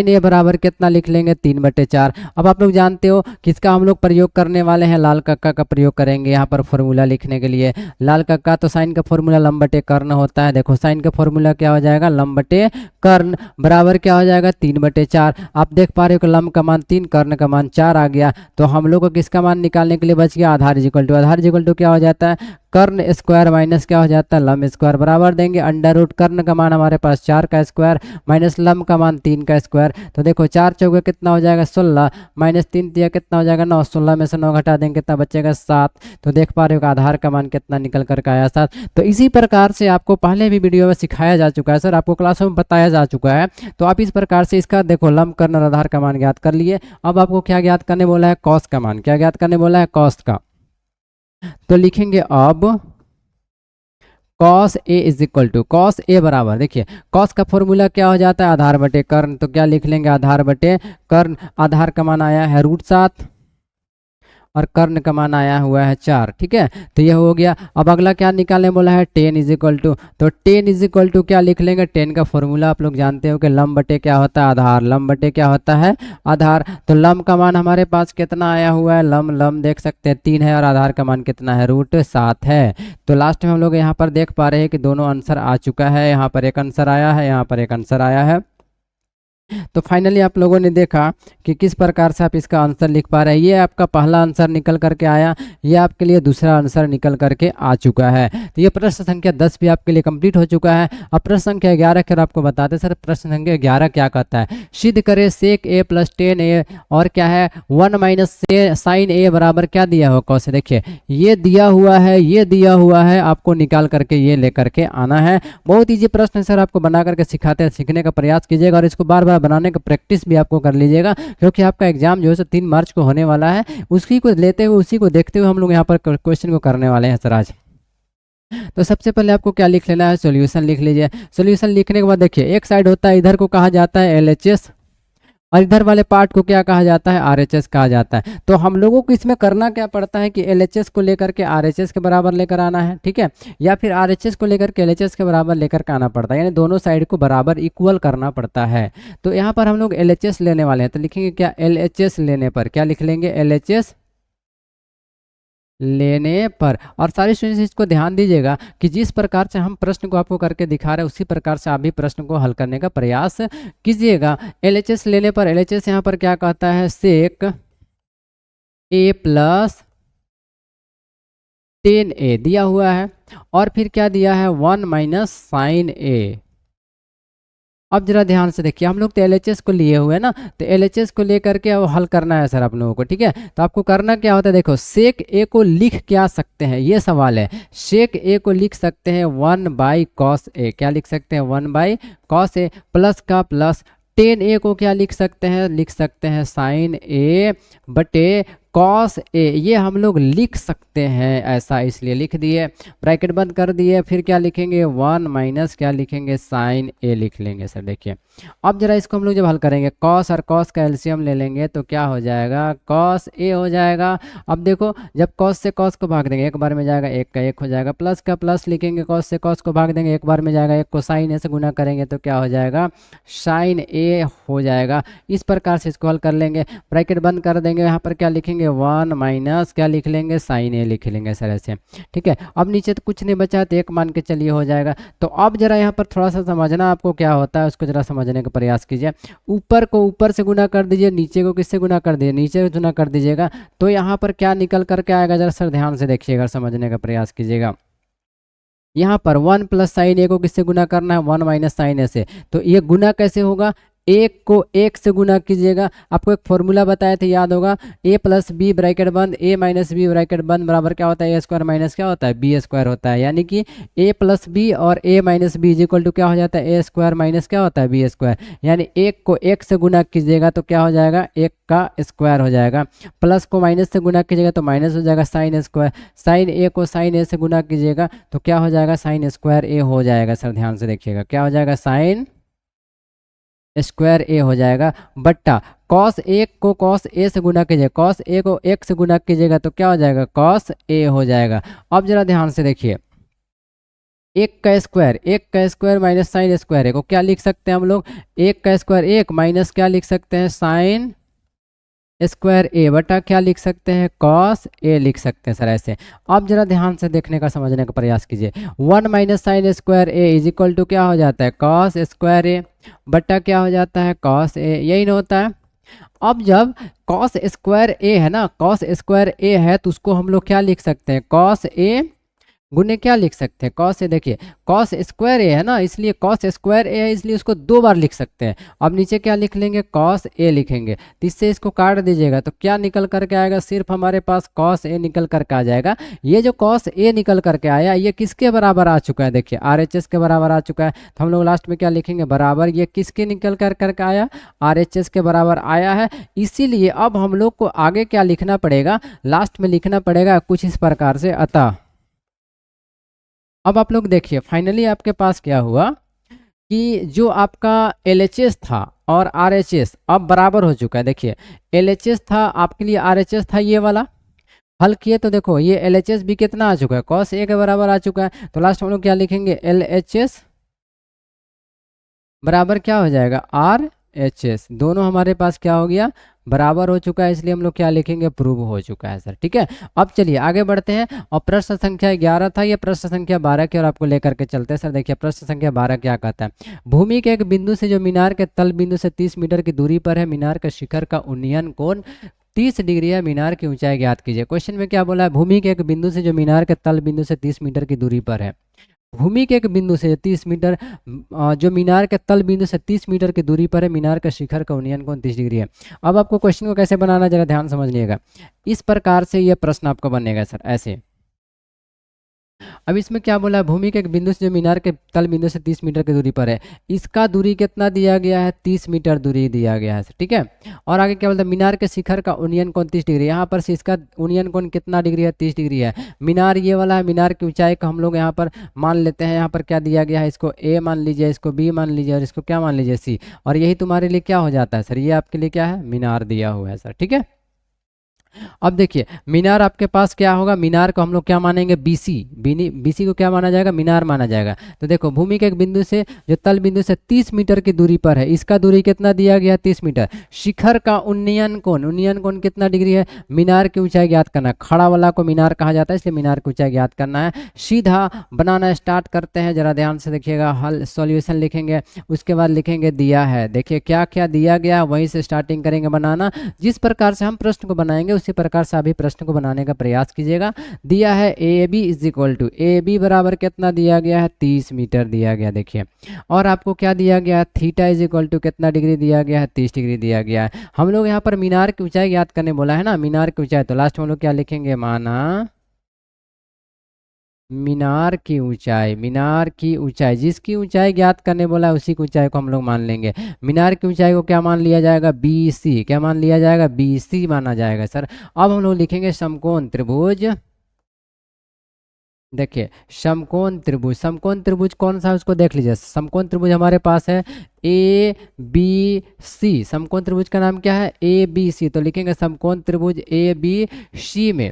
ए बराबर कितना लिख लेंगे 3/4। अब आप लोग जानते हो किसका हम लोग प्रयोग करने वाले हैं, लाल कक्का का प्रयोग करेंगे यहाँ पर फॉर्मूला लिखने के लिए। लाल कक्का तो साइन का फॉर्मूला लंब बटे कर्ण होता है। देखो साइन का फॉर्मूला क्या हो जाएगा, लंब बटे कर्ण बराबर क्या हो जाएगा 3/4। आप देख पा रहे हो कि लंब का मान 3 कर्ण का मान 4 आ गया। तो हम लोग को किसका मान निकालने के लिए बच गया, आधार इक्वल टू क्या हो जाता है, कर्ण स्क्वायर माइनस क्या हो जाता है लंब स्क्वायर, बराबर देंगे अंडर रूट कर्ण का मान हमारे पास 4 का स्क्वायर माइनस लंब का मान 3 का स्क्वायर। तो देखो 4 चौके कितना हो जाएगा 16 माइनस 3 दिया कितना हो जाएगा 9, 16 में से 9 घटा देंगे कितना बचेगा 7। तो देख पा रहे हो आधार का मान कितना निकल कर आया 7। तो इसी प्रकार से आपको पहले भी वीडियो में सिखाया जा चुका है सर, आपको क्लासों में बताया जा चुका है। तो आप इस प्रकार से इसका देखो लंब कर्ण और आधार का मान ज्ञात कर लिए। अब आपको क्या ज्ञात करने बोला है, कॉस का मान, क्या ज्ञात करने बोला है, कॉस का। तो लिखेंगे अब cos a is equal to cos a बराबर, देखिए cos का फॉर्मूला क्या हो जाता है, आधार बटे कर्ण। तो क्या लिख लेंगे, आधार बटे कर्ण। आधार का मान आया है √7 और कर्ण का मान आया हुआ है 4, ठीक है। तो ये हो गया। अब अगला क्या निकालने बोला है, टेन इज इक्वल टू। तो टेन इज इक्वल टू क्या लिख लेंगे, टेन का फॉर्मूला आप लोग जानते हो कि लंब बटे क्या होता है, आधार। लंब बटे क्या होता है, आधार। तो लंब का मान हमारे पास कितना आया हुआ है, लंब देख सकते हैं 3 है और आधार का मान कितना है √7 है। तो लास्ट में हम लोग यहाँ पर देख पा रहे हैं कि दोनों आंसर आ चुका है। यहाँ पर एक आंसर आया है, यहाँ पर एक आंसर आया है। तो फाइनली आप लोगों ने देखा कि किस प्रकार से आप इसका आंसर लिख पा रहे हैं। ये आपका पहला आंसर निकल करके आया, ये आपके लिए दूसरा आंसर निकल करके आ चुका है। तो ये प्रश्न संख्या 10 भी आपके लिए कंप्लीट हो चुका है। अब प्रश्न संख्या 11 की आपको बताते सर, प्रश्न संख्या 11 क्या कहता है, सिद्ध करे sec a + tan a और क्या है 1 - sin a बराबर क्या दिया हुआ कौन से। देखिए ये दिया हुआ है, ये दिया हुआ है, आपको निकाल करके ये लेकर के आना है। बहुत ईजी प्रश्न सर, आपको बना करके सिखाते हैं, सीखने का प्रयास कीजिएगा और इसको बार बार बनाने का प्रैक्टिस भी आपको कर लीजिएगा, क्योंकि आपका एग्जाम जो है 3 मार्च को होने वाला है। उसी को लेते हुए, उसी को देखते हुए हम लोग यहाँ पर क्वेश्चन को करने वाले हैं सर आज। तो सबसे पहले आपको क्या लिख लेना है, सॉल्यूशन लिख लीजिए। सॉल्यूशन लिखने के बाद देखिए एक साइड होता है, इधर को कहा जाता है LHS और इधर वाले पार्ट को क्या कहा जाता है, आरएचएस कहा जाता है। तो हम लोगों को इसमें करना क्या पड़ता है कि एलएचएस को लेकर के आरएचएस के बराबर लेकर आना है, ठीक है, या फिर आरएचएस को लेकर के एलएचएस के बराबर लेकर के आना पड़ता है, यानी दोनों साइड को बराबर इक्वल करना पड़ता है। तो यहाँ पर हम लोग एलएचएस लेने वाले हैं, तो लिखेंगे क्या, एलएचएस लेने पर क्या लिख लेंगे, एलएचएस लेने पर। और सारे स्टूडेंट्स इसको ध्यान दीजिएगा कि जिस प्रकार से हम प्रश्न को आपको करके दिखा रहे हैं उसी प्रकार से आप भी प्रश्न को हल करने का प्रयास कीजिएगा। एलएचएस लेने पर एलएचएस यहाँ पर क्या कहता है, सेक ए प्लस 10a दिया हुआ है, और फिर क्या दिया है, 1 माइनस साइन ए। अब जरा ध्यान से देखिए, हम लोग तो एलएचएस को लिए हुए हैं ना, तो एलएचएस को लेकर के अब हल करना है सर आप लोगों को, ठीक है। तो आपको करना क्या होता है, देखो सेक ए को लिख क्या सकते हैं, ये सवाल है। सेक ए को लिख सकते हैं 1 बाई कॉस ए, क्या लिख सकते हैं, 1 बाई कॉस ए, प्लस का प्लस। 10a को क्या लिख सकते हैं, लिख सकते हैं साइन ए बटे कॉस ए, ये हम लोग लिख सकते हैं ऐसा, इसलिए लिख दिए, ब्रैकेट बंद कर दिए, फिर क्या लिखेंगे, 1 माइनस क्या लिखेंगे, साइन ए लिख लेंगे सर। देखिए अब जरा इसको हम लोग जब हल करेंगे, कॉस और कॉस का एलसीएम ले लेंगे तो क्या हो जाएगा, कॉस ए हो जाएगा। अब देखो जब कॉस से कॉस को भाग देंगे एक बार में जाएगा, एक का एक हो जाएगा, प्लस का प्लस लिखेंगे, कॉस से कॉस को भाग देंगे एक बार में जाएगा, एक को साइन ए से गुना करेंगे तो क्या हो जाएगा, साइन ए हो जाएगा। इस प्रकार से इसको हल कर लेंगे, ब्रैकेट बंद कर देंगे, यहाँ पर क्या लिखेंगे, 1 माइनस क्या लिख लेंगे, साइन ए लिख लेंगे सर ऐसे, ठीक है। अब नीचे तो कुछ नहीं बचा तो एक मान के चलिए हो जाएगा। तो अब जरा यहाँ पर थोड़ा सा समझना आपको क्या होता है, उसको जरा समझने का प्रयास कीजिए। ऊपर को ऊपर से गुना कर दीजिए, नीचे को किससे गुना कर दीजिए, नीचे से गुना कर दीजिएगा, तो यहाँ पर क्या निकल करके आएगा, जरा सर ध्यान से देखिएगा, समझने का प्रयास कीजिएगा। यहाँ पर 1 प्लस साइन ए को किससे गुना करना है, 1 माइनस साइन ए से। तो ये गुना कैसे होगा, एक को एक से गुना कीजिएगा। आपको एक फॉर्मूला बताया था, याद होगा, ए प्लस बी ब्रैकेट बंद, ए माइनस बी ब्रैकेट बंद बराबर क्या होता है, ए स्क्वायर माइनस क्या होता है, बी स्क्वायर होता है। यानी कि ए प्लस बी और A minus B is equal to क्या हो जाता है, ए स्क्वायर माइनस क्या होता है, बी स्क्वायर। यानी एक को एक से गुना कीजिएगा तो क्या हो जाएगा, एक का स्क्वायर हो जाएगा, प्लस को माइनस से गुना कीजिएगा तो माइनस हो जाएगा, साइन स्क्वायर। साइन ए को साइन ए से गुना कीजिएगा तो क्या हो जाएगा, साइन स्क्वायर ए हो जाएगा। सर ध्यान से देखिएगा, क्या हो जाएगा, साइन स्क्वायर ए हो जाएगा, बट्टा कॉस एक को कॉस ए से गुना कीजिए, कॉस ए को एक से गुना कीजिएगा तो क्या हो जाएगा, कॉस ए हो जाएगा। अब जरा ध्यान से देखिए, एक का स्क्वायर माइनस साइन स्क्वायर ए को क्या लिख सकते हैं हम लोग, एक का स्क्वायर एक माइनस क्या लिख सकते हैं, साइन स्क्वायर ए बटा क्या लिख सकते हैं, कॉस ए लिख सकते हैं सर ऐसे। अब जरा ध्यान से देखने का समझने का प्रयास कीजिए, 1 minus sine square a is equal to क्या हो जाता है, कॉस स्क्वायर ए बटा क्या हो जाता है, कॉस ए, यही ना होता है। अब जब कॉस स्क्वायर ए है ना, कॉस स्क्वायर ए है तो उसको हम लोग क्या लिख सकते हैं, कॉस ए गुने क्या लिख सकते हैं, कॉस ए। देखिए कॉस स्क्वायर ए है ना, इसलिए कॉस स्क्वायर ए है, इसलिए उसको दो बार लिख सकते हैं। अब नीचे क्या लिख लेंगे, कॉस ए लिखेंगे, तो इससे इसको काट दीजिएगा तो क्या निकल करके आएगा, सिर्फ हमारे पास कॉस ए निकल करके आ जाएगा। ये जो कॉस ए निकल करके आया ये किसके बराबर आ चुका है, देखिए आरएचएस के बराबर आ चुका है। तो हम लोग लास्ट में क्या लिखेंगे, बराबर, ये किसके निकल करके आया, आरएचएस के बराबर आया है। इसीलिए अब हम लोग को आगे क्या लिखना पड़ेगा, लास्ट में लिखना पड़ेगा कुछ इस प्रकार से, अतः। अब आप लोग देखिए फाइनली आपके पास क्या हुआ कि जो आपका एलएचएस था और आरएचएस अब बराबर हो चुका है। देखिए एलएचएस था आपके लिए, आरएचएस था ये वाला, हल किए तो देखो ये एलएचएस भी कितना आ चुका है, कॉस ए के बराबर आ चुका है। तो लास्ट हम लोग क्या लिखेंगे, एलएचएस बराबर क्या हो जाएगा, आरएचएस। दोनों हमारे पास क्या हो गया, बराबर हो चुका है, इसलिए हम लोग क्या लिखेंगे, प्रूव हो चुका है सर। ठीक है, अब चलिए आगे बढ़ते हैं। और प्रश्न संख्या 11 था, ये प्रश्न संख्या 12 की ओर आपको लेकर के चलते हैं सर। देखिए प्रश्न संख्या 12 क्या कहता है, भूमि के एक बिंदु से जो मीनार के तल बिंदु से 30 मीटर की दूरी पर है, मीनार के शिखर का उन्नयन कोण 30 डिग्री है, मीनार की ऊंचाई ज्ञात कीजिए। क्वेश्चन में क्या बोला है, भूमि के एक बिंदु से जो मीनार के तल बिंदु से 30 मीटर की दूरी पर है, भूमि के एक बिंदु से 30 मीटर, जो मीनार के तल बिंदु से 30 मीटर की दूरी पर है, मीनार का शिखर का उन्नयन कोण 30 डिग्री है। अब आपको क्वेश्चन को कैसे बनाना जरा ध्यान समझिएगा। इस प्रकार से ये प्रश्न आपको बनेगा सर ऐसे। अब इसमें क्या बोला है, भूमि के एक बिंदु से जो मीनार के तल बिंदु से 30 मीटर की दूरी पर है, इसका दूरी कितना दिया गया है, 30 मीटर दूरी दिया गया है, ठीक है। और आगे क्या बोलता है, मीनार के शिखर का उन्नयन कोण 30 डिग्री, यहाँ पर से इसका उन्नयन कोण कितना डिग्री है, 30 डिग्री है। मीनार ये वाला है, मीनार की ऊंचाई का हम लोग यहाँ पर मान लेते हैं, यहाँ पर क्या दिया गया है, इसको ए मान लीजिए, इसको बी मान लीजिए, और इसको क्या मान लीजिए, सी। और यही तुम्हारे लिए क्या हो जाता है सर, ये आपके लिए क्या है, मीनार दिया हुआ है सर, ठीक है। अब देखिए मीनार आपके पास क्या होगा, मीनार को हम लोग क्या मानेंगे, बीसी। बीसी को क्या माना जाएगा, मीनार माना जाएगा। तो देखो भूमि के एक बिंदु से जो तल बिंदु से 30 मीटर की दूरी पर है, इसका दूरी कितना दिया गया, 30 मीटर। शिखर का उन्नयन कोण कितना डिग्री है, मीनार की ऊंचाई ज्ञात करना। खड़ा वाला को मीनार कहा जाता है, इसलिए मीनार की ऊंचाई ज्ञात करना है। सीधा बनाना स्टार्ट करते हैं, जरा ध्यान से देखिएगा, हल सॉल्यूशन लिखेंगे, उसके बाद लिखेंगे दिया है। देखिए क्या क्या दिया गया, वहीं से स्टार्टिंग करेंगे बनाना। जिस प्रकार से हम प्रश्न को बनाएंगे उसी प्रकार से अभी प्रश्न को बनाने का प्रयास कीजिएगा। दिया है a b is equal to, a b बराबर कितना दिया गया है, 30 मीटर दिया गया। देखिए और आपको क्या दिया गया है, थीटा इज इक्वल टू कितना डिग्री दिया गया है, 30 डिग्री दिया गया है। हम लोग यहाँ पर मीनार की ऊंचाई याद करने बोला है ना, मीनार की ऊंचाई, तो लास्ट में हम लोग क्या लिखेंगे, माना मीनार की ऊंचाई। मीनार की ऊंचाई, जिसकी ऊंचाई ज्ञात करने बोला है उसी की ऊंचाई को हम लोग मान लेंगे। मीनार की ऊंचाई को क्या मान लिया जाएगा, बी सी। क्या मान लिया जाएगा, बी सी माना जाएगा सर। अब हम लोग लिखेंगे समकोण त्रिभुज। देखिए समकोण त्रिभुज, समकोण त्रिभुज कौन सा है उसको देख लीजिए। समकोण त्रिभुज हमारे पास है ए बी सी। समकोण त्रिभुज का नाम क्या है, ए बी सी। तो लिखेंगे समकोण त्रिभुज ए बी सी में,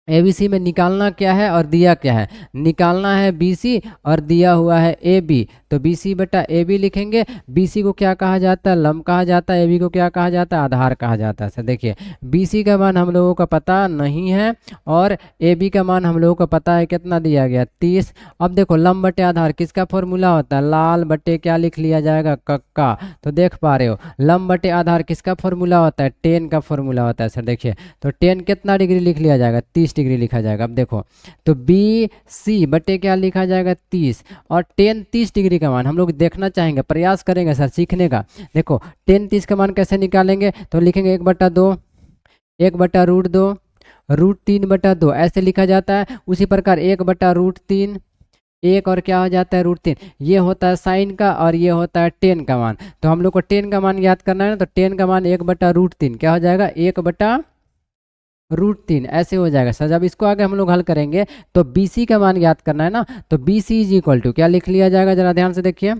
एबीसी में निकालना क्या है और दिया क्या है, निकालना है बीसी और दिया हुआ है ए बी। तो बीसी बटा ए बी लिखेंगे। बीसी को क्या कहा जाता है, लंब कहा जाता है। ए बी को क्या कहा जाता है, आधार कहा जाता है। सर देखिए बीसी का मान हम लोगों का पता नहीं है और ए बी का मान हम लोगों को पता है, कितना दिया गया, 30। अब देखो लंब बटे आधार किसका फॉर्मूला होता है, लाल बटे क्या लिख लिया जाएगा, कक्का। तो देख पा रहे हो लंब बटे आधार किसका फॉर्मूला होता है, टेन का फॉर्मूला होता है सर। देखिए तो टेन कितना डिग्री लिख लिया जाएगा, 30 डिग्री लिखा जाएगा। अब देखो तो बी सी बटे क्या लिखा जाएगा, 30, और टेन 30 डिग्री का मान हम लोग देखना चाहेंगे, प्रयास करेंगे सर सीखने का। देखो टेन 30 का मान कैसे निकालेंगे, तो लिखेंगे 1/2, 1/√2, √3/2 ऐसे लिखा जाता है। उसी प्रकार 1/√3, एक और क्या हो जाता है, √3। ये होता है साइन का और ये होता है टेन का मान। तो हम लोग को टेन का मान याद करना है ना, तो टेन का मान 1/√3 क्या हो जाएगा, 1/√3 ऐसे हो जाएगा सर। जब इसको आगे हम लोग हल करेंगे तो BC का मान याद करना है ना, तो BC इज इक्वल टू क्या लिख लिया जाएगा, जरा ध्यान से देखिए।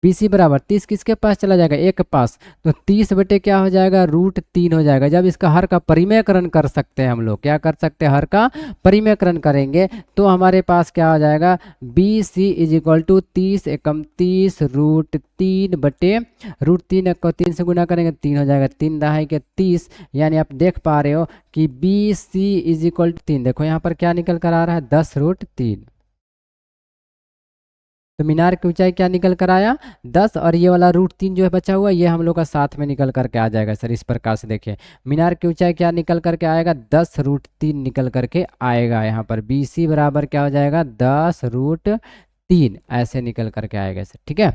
BC बराबर 30 किसके पास चला जाएगा, एक के पास। तो 30 बटे क्या हो जाएगा, √3 हो जाएगा। जब इसका हर का परिमेयकरण कर सकते हैं हम लोग, क्या कर सकते हैं, हर का परिमेयकरण करेंगे तो हमारे पास क्या हो जाएगा, BC इज इक्वल टू 30 एकम 30 √3 बटे √3 को 3 से गुना करेंगे 3 हो जाएगा, 3 दहाई के 30। यानी आप देख पा रहे हो कि BC इज इक्वल टू 3। देखो यहाँ पर क्या निकल कर आ रहा है, 10√3। तो मीनार की ऊंचाई क्या निकल कर आया, 10, और ये वाला √3 जो है बचा हुआ ये हम लोग का साथ में निकल करके आ जाएगा सर। इस प्रकार से देखिए मीनार की ऊंचाई क्या निकल करके आएगा, 10√3 निकल करके आएगा। यहाँ पर BC बराबर क्या हो जाएगा, 10√3 ऐसे निकल करके आएगा सर, ठीक है।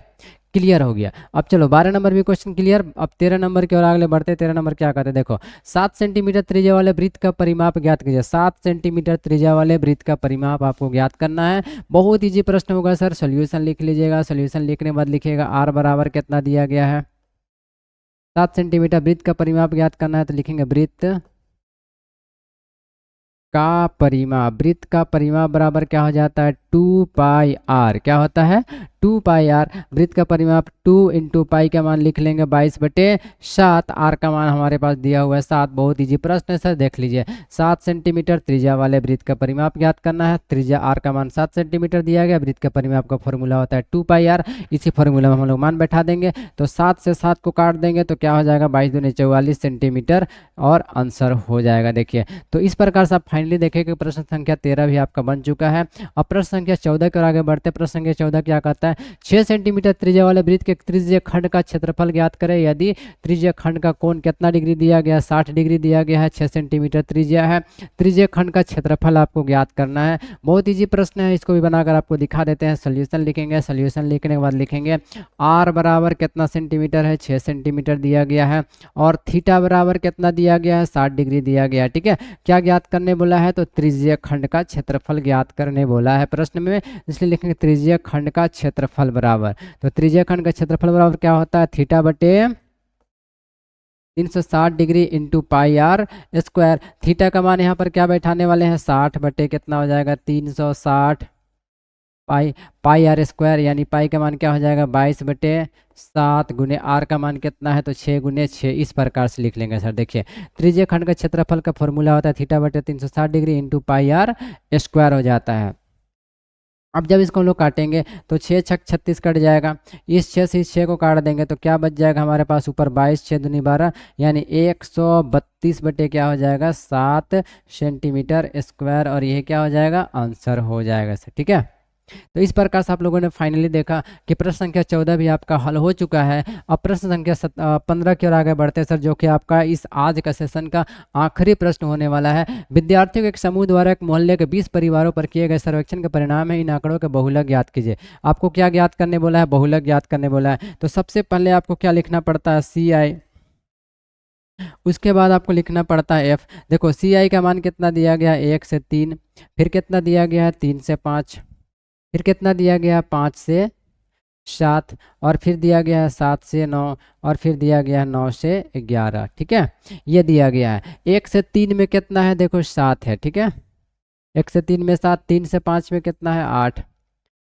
क्लियर हो गया। अब चलो 12 नंबर भी क्वेश्चन क्लियर। अब 13 नंबर की ओर आगे बढ़ते हैं। 13 नंबर क्या कहते हैं, देखो 7 सेंटीमीटर त्रिज्या वाले वृत्त का परिमाप ज्ञात कीजिए। 7 सेंटीमीटर त्रिज्या वाले वृत्त का परिमाप आपको ज्ञात करना है। बहुत इजी प्रश्न होगा सर, सोल्यूशन लिख लीजिएगा। सोल्यूशन लिखने के बाद लिखिएगा आर बराबर कितना दिया गया है, 7 सेंटीमीटर वृत्त का परिमाप ज्ञात करना है। तो लिखेंगे वृत्त का परिमाप, वृत्त का परिमाप बराबर क्या हो जाता है, 2πr। क्या होता है, 2πr। वृत्त का परिमाप 2 × पाई का मान लिख लेंगे 22/7। आर का मान हमारे पास दिया हुआ है 7। बहुत इजी प्रश्न है सर, देख लीजिए। 7 सेंटीमीटर त्रिज्या वाले वृत्त का परिमाप ज्ञात करना है। त्रिज्या आर का मान 7 सेंटीमीटर दिया गया। वृत्त का परिमाप का फॉर्मूला होता है 2πr। इसी फॉर्मूला में हम लोग मान बैठा देंगे। तो 7 से 7 को काट देंगे तो क्या हो जाएगा, 22 दूनी 44 सेंटीमीटर, और आंसर हो जाएगा। देखिए तो इस प्रकार से आप फाइनली देखें कि प्रश्न संख्या 13 भी आपका बन चुका है। अब प्रश्न संख्या 14 की ओर आगे बढ़ते। प्रश्न संख्या 14 क्या कहता है, जाता है। 6 सेंटीमीटर त्रिज्या वाले वृत्त के त्रिज्य खंड का क्षेत्रफल ज्ञात करें। यदि त्रिज्य खंड का कोण कितना डिग्री दिया गया, 60 डिग्री दिया गया है, 6 सेंटीमीटर त्रिज्या है, त्रिज्य खंड का क्षेत्रफल आपको ज्ञात करना है। बहुत ईजी प्रश्न है, इसको भी बनाकर आपको दिखा देते हैं। सोल्यूशन लिखेंगे, सोल्यूशन लिखने के बाद लिखेंगे r बराबर कितना सेंटीमीटर है, 6 सेंटीमीटर दिया गया है, और थीटा बराबर कितना दिया गया है, 60 डिग्री दिया गया है। ठीक है, क्या ज्ञात करने बोला है, तो त्रिज्य खंड का क्षेत्रफल ज्ञात करने बोला है प्रश्न में, इसलिए लिखेंगे त्रिज्य खंड का क्षेत्रफल बराबर। तो त्रिज्य खंड का क्षेत्रफल बराबर क्या होता है, थीटा बटे 360 degree into pi r square. Theta का मान यहाँ पर क्या बैठाने वाले हैं, 60 बटे कितना हो जाएगा, 360 पाई आर स्क्वायर, यानी पाई का मान क्या हो जाएगा, 22 बटे 7 गुने आर का मान कितना है, तो 6 गुने 6। इस प्रकार से लिख लेंगे सर। देखिए त्रिज्य खंड का क्षेत्रफल का फॉर्मूला होता है थीटा बटे 360 degree into pi r square हो जाता है। अब जब इसको हम लोग काटेंगे तो 6 छक 36 कट जाएगा, इस 6 से इस 6 को काट देंगे तो क्या बच जाएगा हमारे पास, ऊपर 22 6 दूनी 12, यानी 132 बटे क्या हो जाएगा, 7 सेंटीमीटर स्क्वायर, और ये क्या हो जाएगा, आंसर हो जाएगा सर। ठीक है, तो इस प्रकार से आप लोगों ने फाइनली देखा कि प्रश्न संख्या 14 भी आपका हल हो चुका है। अब प्रश्न संख्या 15 की ओर आगे बढ़ते हैं सर, जो कि आपका इस आज का सेशन का आखिरी प्रश्न होने वाला है। विद्यार्थियों के एक समूह द्वारा एक मोहल्ले के 20 परिवारों पर किए गए सर्वेक्षण के परिणाम है, इन आंकड़ों के बहुलक ज्ञात कीजिए। आपको क्या ज्ञात करने बोला है, बहुलक ज्ञात करने बोला है। तो सबसे पहले आपको क्या लिखना पड़ता है, CI, उसके बाद आपको लिखना पड़ता है F। देखो CI का मान कितना दिया गया है, 1 से 3, फिर कितना दिया गया है, 3 से 5, फिर कितना दिया गया है, 5 से 7, और फिर दिया गया है 7 से 9, और फिर दिया गया है 9 से 11। ठीक है, ये दिया गया है। 1 से 3 में कितना है, देखो 7 है। ठीक है, 1 से 3 में 7, 3 से 5 में कितना है, 8,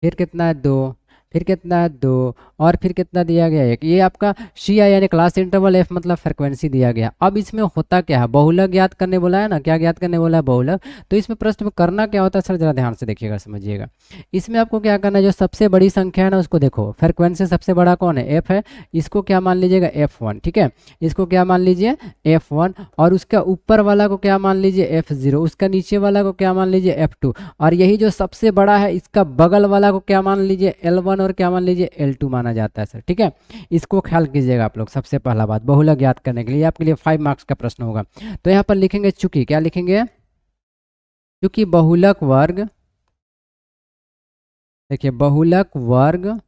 फिर कितना है 2, फिर कितना है 2, और फिर कितना दिया गया 1। ये आपका CI यानी क्लास इंटरवल F मतलब फ्रिक्वेंसी दिया गया। अब इसमें होता क्या है, बहुलक ज्ञात करने बोला है ना, क्या ज्ञात करने बोला है, बहुलक। तो इसमें प्रश्न में करना क्या होता है सर, जरा ध्यान से देखिएगा, समझिएगा। इसमें आपको क्या करना है, जो सबसे बड़ी संख्या है ना उसको देखो, फ्रिक्वेंसी सबसे बड़ा कौन है, F है, इसको क्या मान लीजिएगा, F1। ठीक है, इसको क्या मान लीजिए, F1, और उसका ऊपर वाला को क्या मान लीजिए, F0, उसका नीचे वाला को क्या मान लीजिए, F2, और यही जो सबसे बड़ा है इसका बगल वाला को क्या मान लीजिए, L1, और क्या मान लीजिए, L2 माना जाता है सर। ठीक है, इसको ख्याल कीजिएगा आप लोग। सबसे पहला बात, बहुलक ज्ञात करने के लिए आपके लिए 5 मार्क्स का प्रश्न होगा। तो यहाँ पर लिखेंगे चूंकि, क्या लिखेंगे, चूंकि बहुलक वर्ग, देखिए बहुलक वर्ग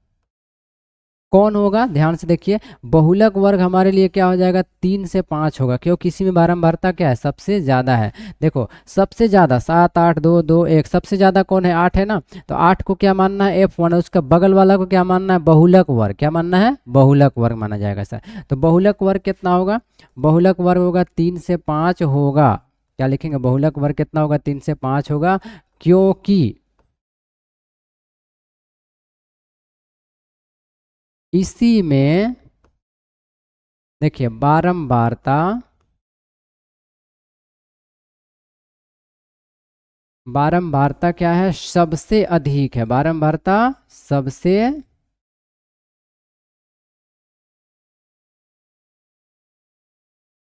कौन होगा, ध्यान से देखिए, बहुलक वर्ग हमारे लिए क्या हो जाएगा, 3 से 5 होगा, क्योंकि इसी में बारंबारता क्या है, सबसे ज्यादा है। देखो सबसे ज्यादा 7 8 2 2 1, सबसे ज्यादा कौन है, 8 है ना, तो 8 को क्या मानना है, F1, उसका बगल वाला को क्या मानना है, बहुलक वर्ग, क्या मानना है, बहुलक वर्ग माना जाएगा सर। तो बहुलक वर्ग कितना होगा, बहुलक वर्ग होगा 3 से 5 होगा। क्या लिखेंगे, बहुलक वर्ग कितना होगा, 3 से 5 होगा, क्योंकि इसी में देखिए बारंबारता, बारंबारता क्या है, सबसे अधिक है, बारंबारता सबसे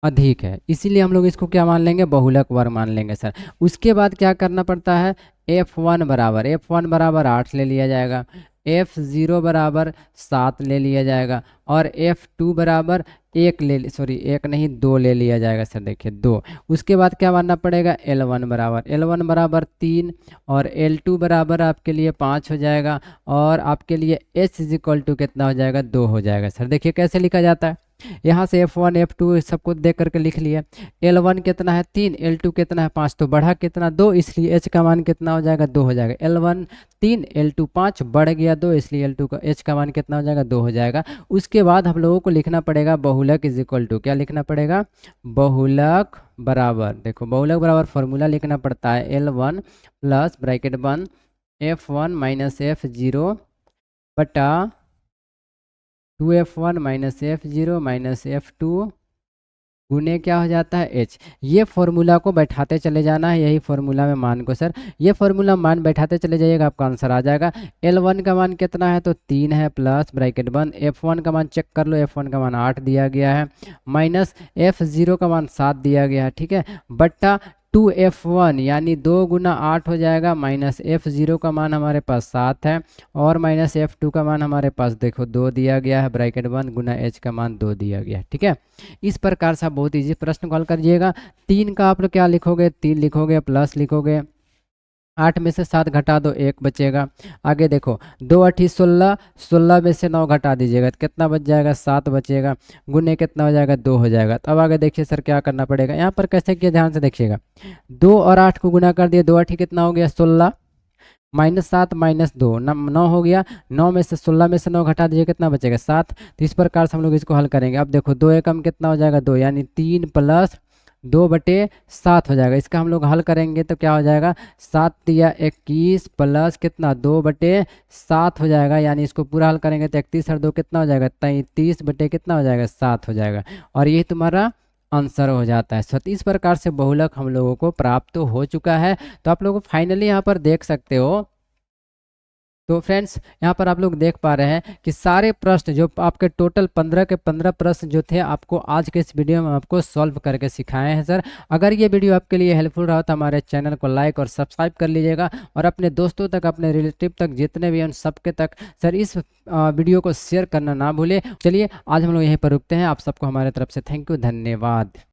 अधिक है, इसीलिए हम लोग इसको क्या मान लेंगे, बहुलक वर्ग मान लेंगे सर। उसके बाद क्या करना पड़ता है, F1 बराबर 8 ले लिया जाएगा, F0 बराबर 7 ले लिया जाएगा, और F2 बराबर 1 1 नहीं 2 ले लिया जाएगा सर। देखिए 2। उसके बाद क्या मानना पड़ेगा, L1 बराबर 3, और L2 बराबर आपके लिए 5 हो जाएगा, और आपके लिए H = कितना हो जाएगा, 2 हो जाएगा सर। देखिए कैसे लिखा जाता है, यहाँ से F1 F2 सबको देख करके लिख लिया। L1 कितना है 3, L2 कितना है 5, तो बढ़ा कितना 2, इसलिए H का मान कितना हो जाएगा, 2 हो जाएगा। L1 3 L2 5, बढ़ गया 2, इसलिए L2 का H का मान कितना हो जाएगा, 2 हो जाएगा। उसके बाद हम लोगों को लिखना पड़ेगा बहुलक = क्या लिखना पड़ेगा, बहुलक बराबर, देखो बहुलक बराबर फॉर्मूला लिखना पड़ता है, L1 प्लस ब्रैकेट बंद F1 माइनस F0 बटा 2F1 minus F0 minus F2 गुने क्या हो जाता है, H। ये फॉर्मूला को बैठाते चले जाना है, यही फॉर्मूला में मान को सर, ये फॉर्मूला मान बैठाते चले जाइएगा, आपका आंसर आ जाएगा। L1 का मान कितना है, तो 3 है, प्लस ब्रैकेट बंद F1 का मान चेक कर लो, F1 का मान 8 दिया गया है, माइनस F0 का मान 7 दिया गया है। ठीक है, बट्टा 2f1 यानी 2 गुना 8 हो जाएगा, माइनस f0 का मान हमारे पास 7 है, और माइनस f2 का मान हमारे पास देखो 2 दिया गया है, ब्रैकेट बंद, गुना h का मान 2 दिया गया है। ठीक है, इस प्रकार से आप बहुत ईजी प्रश्न को हल करिएगा। 3 का आप लोग क्या लिखोगे, 3 लिखोगे, प्लस लिखोगे, 8 में से 7 घटा दो, 1 बचेगा। आगे देखो, 2 8 16, 16 में से 9 घटा दीजिएगा तो कितना बच जाएगा, 7 बचेगा, गुने कितना हो जाएगा, 2 हो जाएगा। तो अब आगे देखिए सर क्या करना पड़ेगा, यहाँ पर कैसे किया ध्यान से देखिएगा, 2 और 8 को गुना कर दिए, 2 8 कितना हो गया 16, माइनस 7 माइनस 2 9 हो गया, 9 में से 16 में से 9 घटा दीजिए कितना बचेगा 7। तो इस प्रकार से हम लोग इसको हल करेंगे। अब देखो 2 एकम कितना हो जाएगा 2, यानी 3 प्लस 2/7 हो जाएगा। इसका हम लोग हल करेंगे तो क्या हो जाएगा, 7 या 21 प्लस कितना 2/7 हो जाएगा, यानी इसको पूरा हल करेंगे तो 31 और 2 कितना हो जाएगा 33 बटे कितना हो जाएगा 7 हो जाएगा, और यही तुम्हारा आंसर हो जाता है। तो इस प्रकार से बहुलक हम लोगों को प्राप्त हो चुका है। तो आप लोग फाइनली यहाँ पर देख सकते हो। तो फ्रेंड्स यहाँ पर आप लोग देख पा रहे हैं कि सारे प्रश्न जो आपके टोटल 15 के 15 प्रश्न जो थे आपको आज के इस वीडियो में आपको सॉल्व करके सिखाए हैं सर। अगर ये वीडियो आपके लिए हेल्पफुल रहा तो हमारे चैनल को लाइक और सब्सक्राइब कर लीजिएगा, और अपने दोस्तों तक, अपने रिलेटिव तक, जितने भी हैं उन सबके तक सर इस वीडियो को शेयर करना ना भूलें। चलिए आज हम लोग यहीं पर रुकते हैं। आप सबको हमारे तरफ से थैंक यू, धन्यवाद।